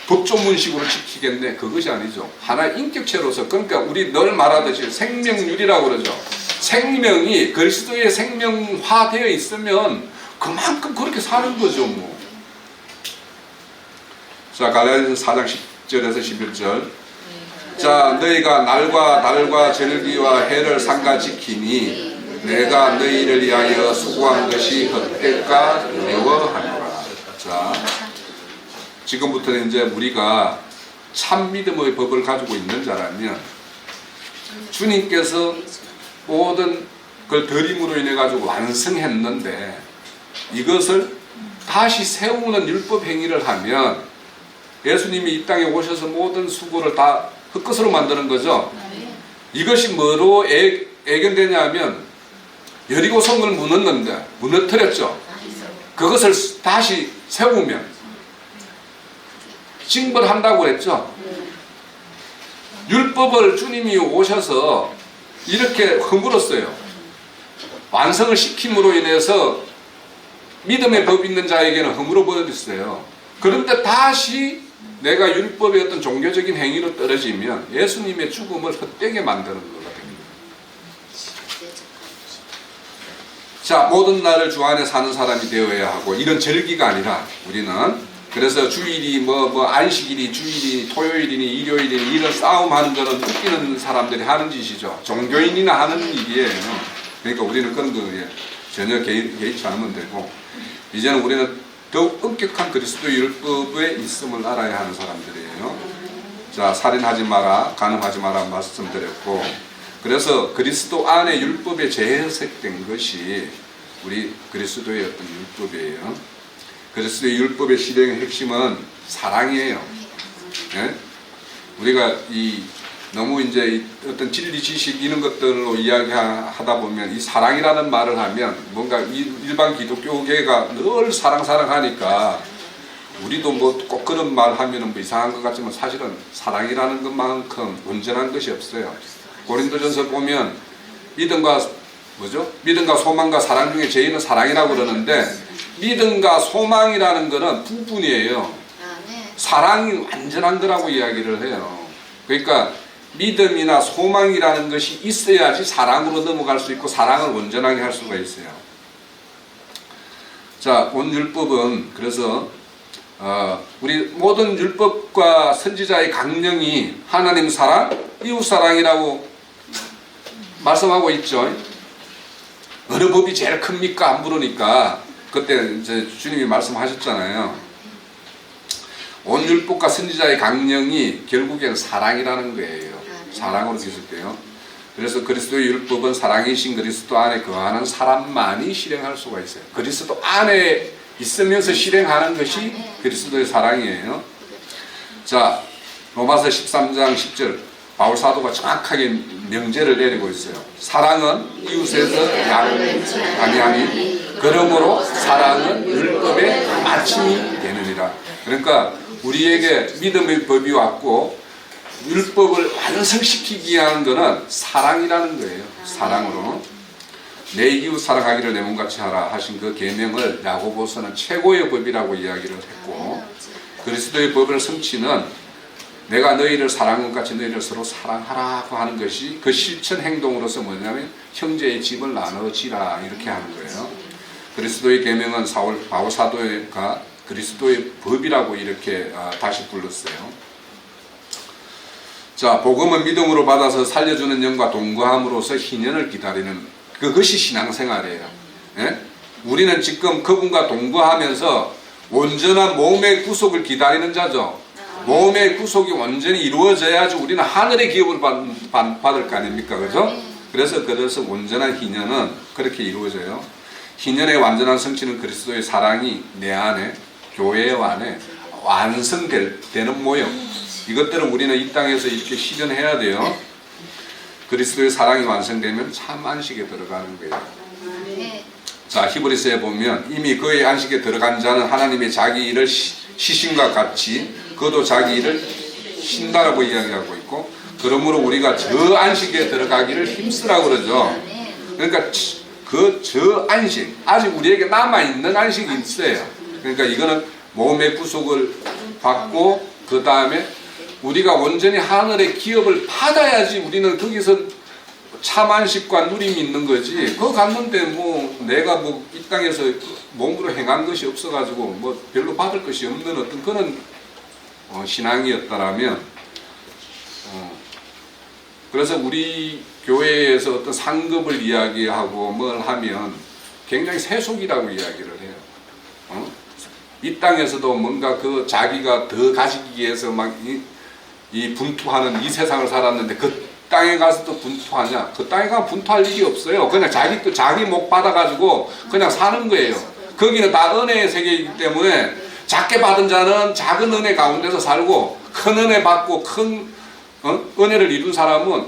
법조문식으로 지키겠네, 그것이 아니죠. 하나의 인격체로서, 그러니까 우리 늘 말하듯이 생명률이라고 그러죠. 생명이 그리스도의 생명화되어 있으면 그만큼 그렇게 사는 거죠, 뭐. 자, 갈라디아서 4장 10절에서 11절. 자, 너희가 날과 달과 절기와 해를 삼가 지키니 내가 너희를 위하여 수고한 것이 헛될까 두려워하노라. 자, 지금부터는 이제 우리가 참 믿음의 법을 가지고 있는 자라면 주님께서 모든 그 덜림으로 인해 가지고 완성했는데 이것을 다시 세우는 율법 행위를 하면 예수님이 이 땅에 오셔서 모든 수고를 다 헛것으로 만드는 거죠. 이것이 뭐로 애견되냐면 여리고 성을 무너뜨렸죠. 그것을 다시 세우면 징벌한다고 했죠. 율법을 주님이 오셔서 이렇게 허물었어요. 완성을 시킴으로 인해서 믿음의 법 있는 자에게는 허물어 버렸어요. 그런데 다시 내가 율법의 어떤 종교적인 행위로 떨어지면 예수님의 죽음을 헛되게 만드는 거가 됩니다. 자, 모든 날을 주 안에 사는 사람이 되어야 하고, 이런 절기가 아니라 우리는 그래서 주일이 안식일이 주일이 토요일이니 일요일이니 이런 싸움하는 거는 웃기는 사람들이 하는 짓이죠. 종교인이나 하는 일이에요. 그러니까 우리는 그런 거에 전혀 개의치 않으면 되고, 이제는 우리는 더욱 엄격한 그리스도의 율법에 있음을 알아야 하는 사람들이에요. 자, 살인하지 마라, 간음하지 마라 말씀드렸고, 그래서 그리스도 안에 율법에 재해석된 것이 우리 그리스도의 어떤 율법이에요. 그리스도의 율법의 실행의 핵심은 사랑이에요. 네? 우리가 너무 이제 어떤 진리 지식 이런 것들로 이야기하다 보면 이 사랑이라는 말을 하면 뭔가 일반 기독교계가 늘 사랑하니까 우리도 뭐 꼭 그런 말 하면은 뭐 이상한 것 같지만 사실은 사랑이라는 것만큼 온전한 것이 없어요. 고린도전서 보면 믿음과 소망과 사랑 중에 제일은 사랑이라고 그러는데, 믿음과 소망이라는 것은 부분이에요. 사랑이 완전한 거라고 이야기를 해요. 그러니까 믿음이나 소망이라는 것이 있어야지 사랑으로 넘어갈 수 있고 사랑을 온전하게 할 수가 있어요. 자, 온 율법은 그래서 우리 모든 율법과 선지자의 강령이 하나님 사랑, 이웃 사랑이라고 말씀하고 있죠. 어느 법이 제일 큽니까? 안 물으니까 그때 이제 주님이 말씀하셨잖아요. 온 율법과 선지자의 강령이 결국에는 사랑이라는 거예요. 사랑으로 기술돼요. 그래서 그리스도의 율법은 사랑이신 그리스도 안에 거하는 사람만이 실행할 수가 있어요. 그리스도 안에 있으면서 실행하는 것이 그리스도의 사랑이에요. 자, 로마서 13장 10절 바울 사도가 정확하게 명제를 내리고 있어요. 사랑은 이웃에서 양을 아니하니 그러므로 사랑은 율법의 마침이 되느니라. 그러니까 우리에게 믿음의 법이 왔고 율법을 완성시키기 위한 것은 사랑이라는 거예요. 사랑으로 내 이웃 사랑하기를 내 몸같이 하라 하신 그 계명을 야고보서는 최고의 법이라고 이야기를 했고, 그리스도의 법을 성취는 내가 너희를 사랑한 것 같이 너희를 서로 사랑하라고 하는 것이 그 실천 행동으로서 뭐냐면 형제의 집을 나눠지라 이렇게 하는 거예요. 그리스도의 계명은 바울 사도가 그리스도의 법이라고 이렇게 다시 불렀어요. 자, 복음은 믿음으로 받아서 살려주는 영과 동거함으로써 희년을 기다리는 그것이 신앙생활이에요. 예? 우리는 지금 그분과 동거하면서 온전한 몸의 구속을 기다리는 자죠. 몸의 구속이 완전히 이루어져야지 우리는 하늘의 기업을 받을 거 아닙니까? 그죠? 그래서 온전한 희년은 그렇게 이루어져요. 희년의 완전한 성취는 그리스도의 사랑이 내 안에, 교회 안에 완성되는 모형. 이것들은 우리는 이 땅에서 이렇게 실현해야 돼요. 그리스도의 사랑이 완성되면 참 안식에 들어가는 거예요. 자, 히브리서에 보면 이미 그의 안식에 들어간 자는 하나님의 자기 일을 시신과 같이 그도 자기 일을 쉰다라고 이야기하고 있고, 그러므로 우리가 저 안식에 들어가기를 힘쓰라고 그러죠. 그러니까 그 저 안식, 아직 우리에게 남아있는 안식이 있어요. 그러니까 이거는 몸의 구속을 받고 그 다음에 우리가 온전히 하늘의 기업을 받아야지 우리는 거기서 참 안식과 누림이 있는 거지. 그거 갔는데 뭐 내가 뭐 이 땅에서 몸으로 행한 것이 없어가지고 뭐 별로 받을 것이 없는 어떤 그런 신앙이었다라면 그래서 우리 교회에서 어떤 상급을 이야기하고 뭘 하면 굉장히 세속이라고 이야기를 해요. 이 땅에서도 뭔가 그 자기가 더 가지기 위해서 막 이 분투하는 이 세상을 살았는데 그 땅에 가서 또 분투하냐? 그 땅에 가면 분투할 일이 없어요. 그냥 자기 목 받아가지고 그냥 사는 거예요. 거기는 다 은혜의 세계이기 때문에 작게 받은 자는 작은 은혜 가운데서 살고 큰 은혜 받고 큰 은혜를 이룬 사람은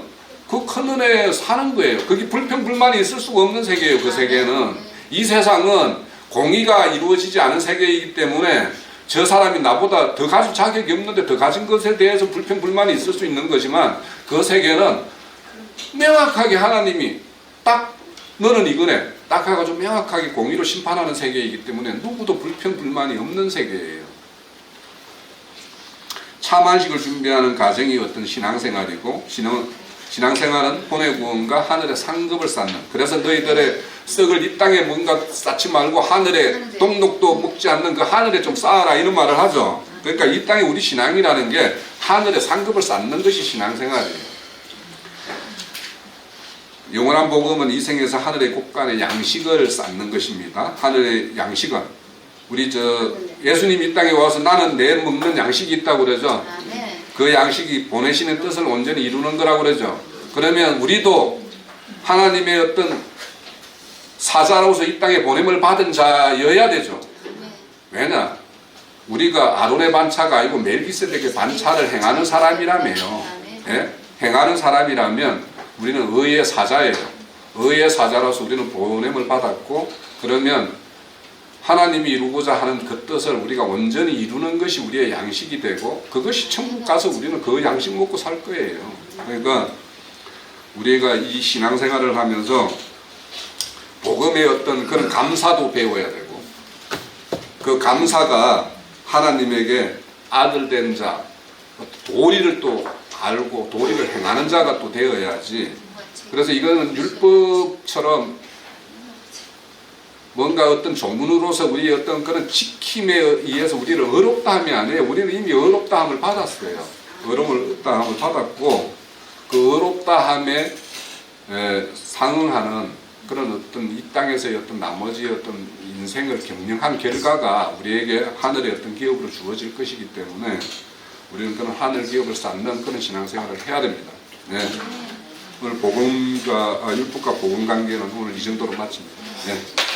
그 큰 은혜에 사는 거예요. 그게 불평불만이 있을 수가 없는 세계예요. 그 세계는. 이 세상은 공의가 이루어지지 않은 세계이기 때문에 저 사람이 나보다 더 가질 자격이 없는데 더 가진 것에 대해서 불평불만이 있을 수 있는 거지만 그 세계는 명확하게 하나님이 딱 너는 이거네 딱 해가지고 명확하게 공의로 심판하는 세계이기 때문에 누구도 불평불만이 없는 세계예요. 참 안식을 준비하는 과정이 어떤 신앙생활이고 신앙생활은 혼의 구원과 하늘의 상급을 쌓는. 그래서 너희들의 썩을 이 땅에 뭔가 쌓지 말고 하늘에 동록도 먹지 않는 그 하늘에 좀 쌓아라 이런 말을 하죠. 그러니까 이 땅에 우리 신앙이라는 게 하늘의 상급을 쌓는 것이 신앙생활이에요. 영원한 복음은 이 생에서 하늘의 곳간의 양식을 쌓는 것입니다. 하늘의 양식은 우리 예수님 이 땅에 와서 나는 내 먹는 양식이 있다고 그러죠. 그 양식이 보내시는 뜻을 온전히 이루는 거라고 그러죠. 그러면 우리도 하나님의 어떤 사자로서 이 땅에 보냄을 받은 자여야 되죠. 왜냐? 우리가 아론의 반차가 아니고 멜기세덱의 반차를 행하는 사람이라며요. 예? 행하는 사람이라면 우리는 의의 사자예요. 의의 사자로서 우리는 보냄을 받았고 그러면 하나님이 이루고자 하는 그 뜻을 우리가 온전히 이루는 것이 우리의 양식이 되고 그것이 천국 가서 우리는 그 양식 먹고 살 거예요. 그러니까 우리가 이 신앙생활을 하면서 복음의 어떤 그런 감사도 배워야 되고 그 감사가 하나님에게 아들 된 자, 도리를 또 알고 도리를 행하는 자가 또 되어야지. 그래서 이거는 율법처럼 뭔가 어떤 조문으로서 우리의 어떤 그런 지킴에 의해서 우리를 어렵다 하면 안 해요. 우리는 이미 어렵다 함을 받았어요. 어렵다 함을 받았고 그 어렵다 함에 상응하는 그런 어떤 이 땅에서의 어떤 나머지 어떤 인생을 경영한 결과가 우리에게 하늘의 어떤 기업으로 주어질 것이기 때문에 우리는 그런 하늘 기업을 쌓는 그런 신앙생활을 해야 됩니다. 네. 오늘 율법과 복음 관계는 오늘 이 정도로 마칩니다. 네.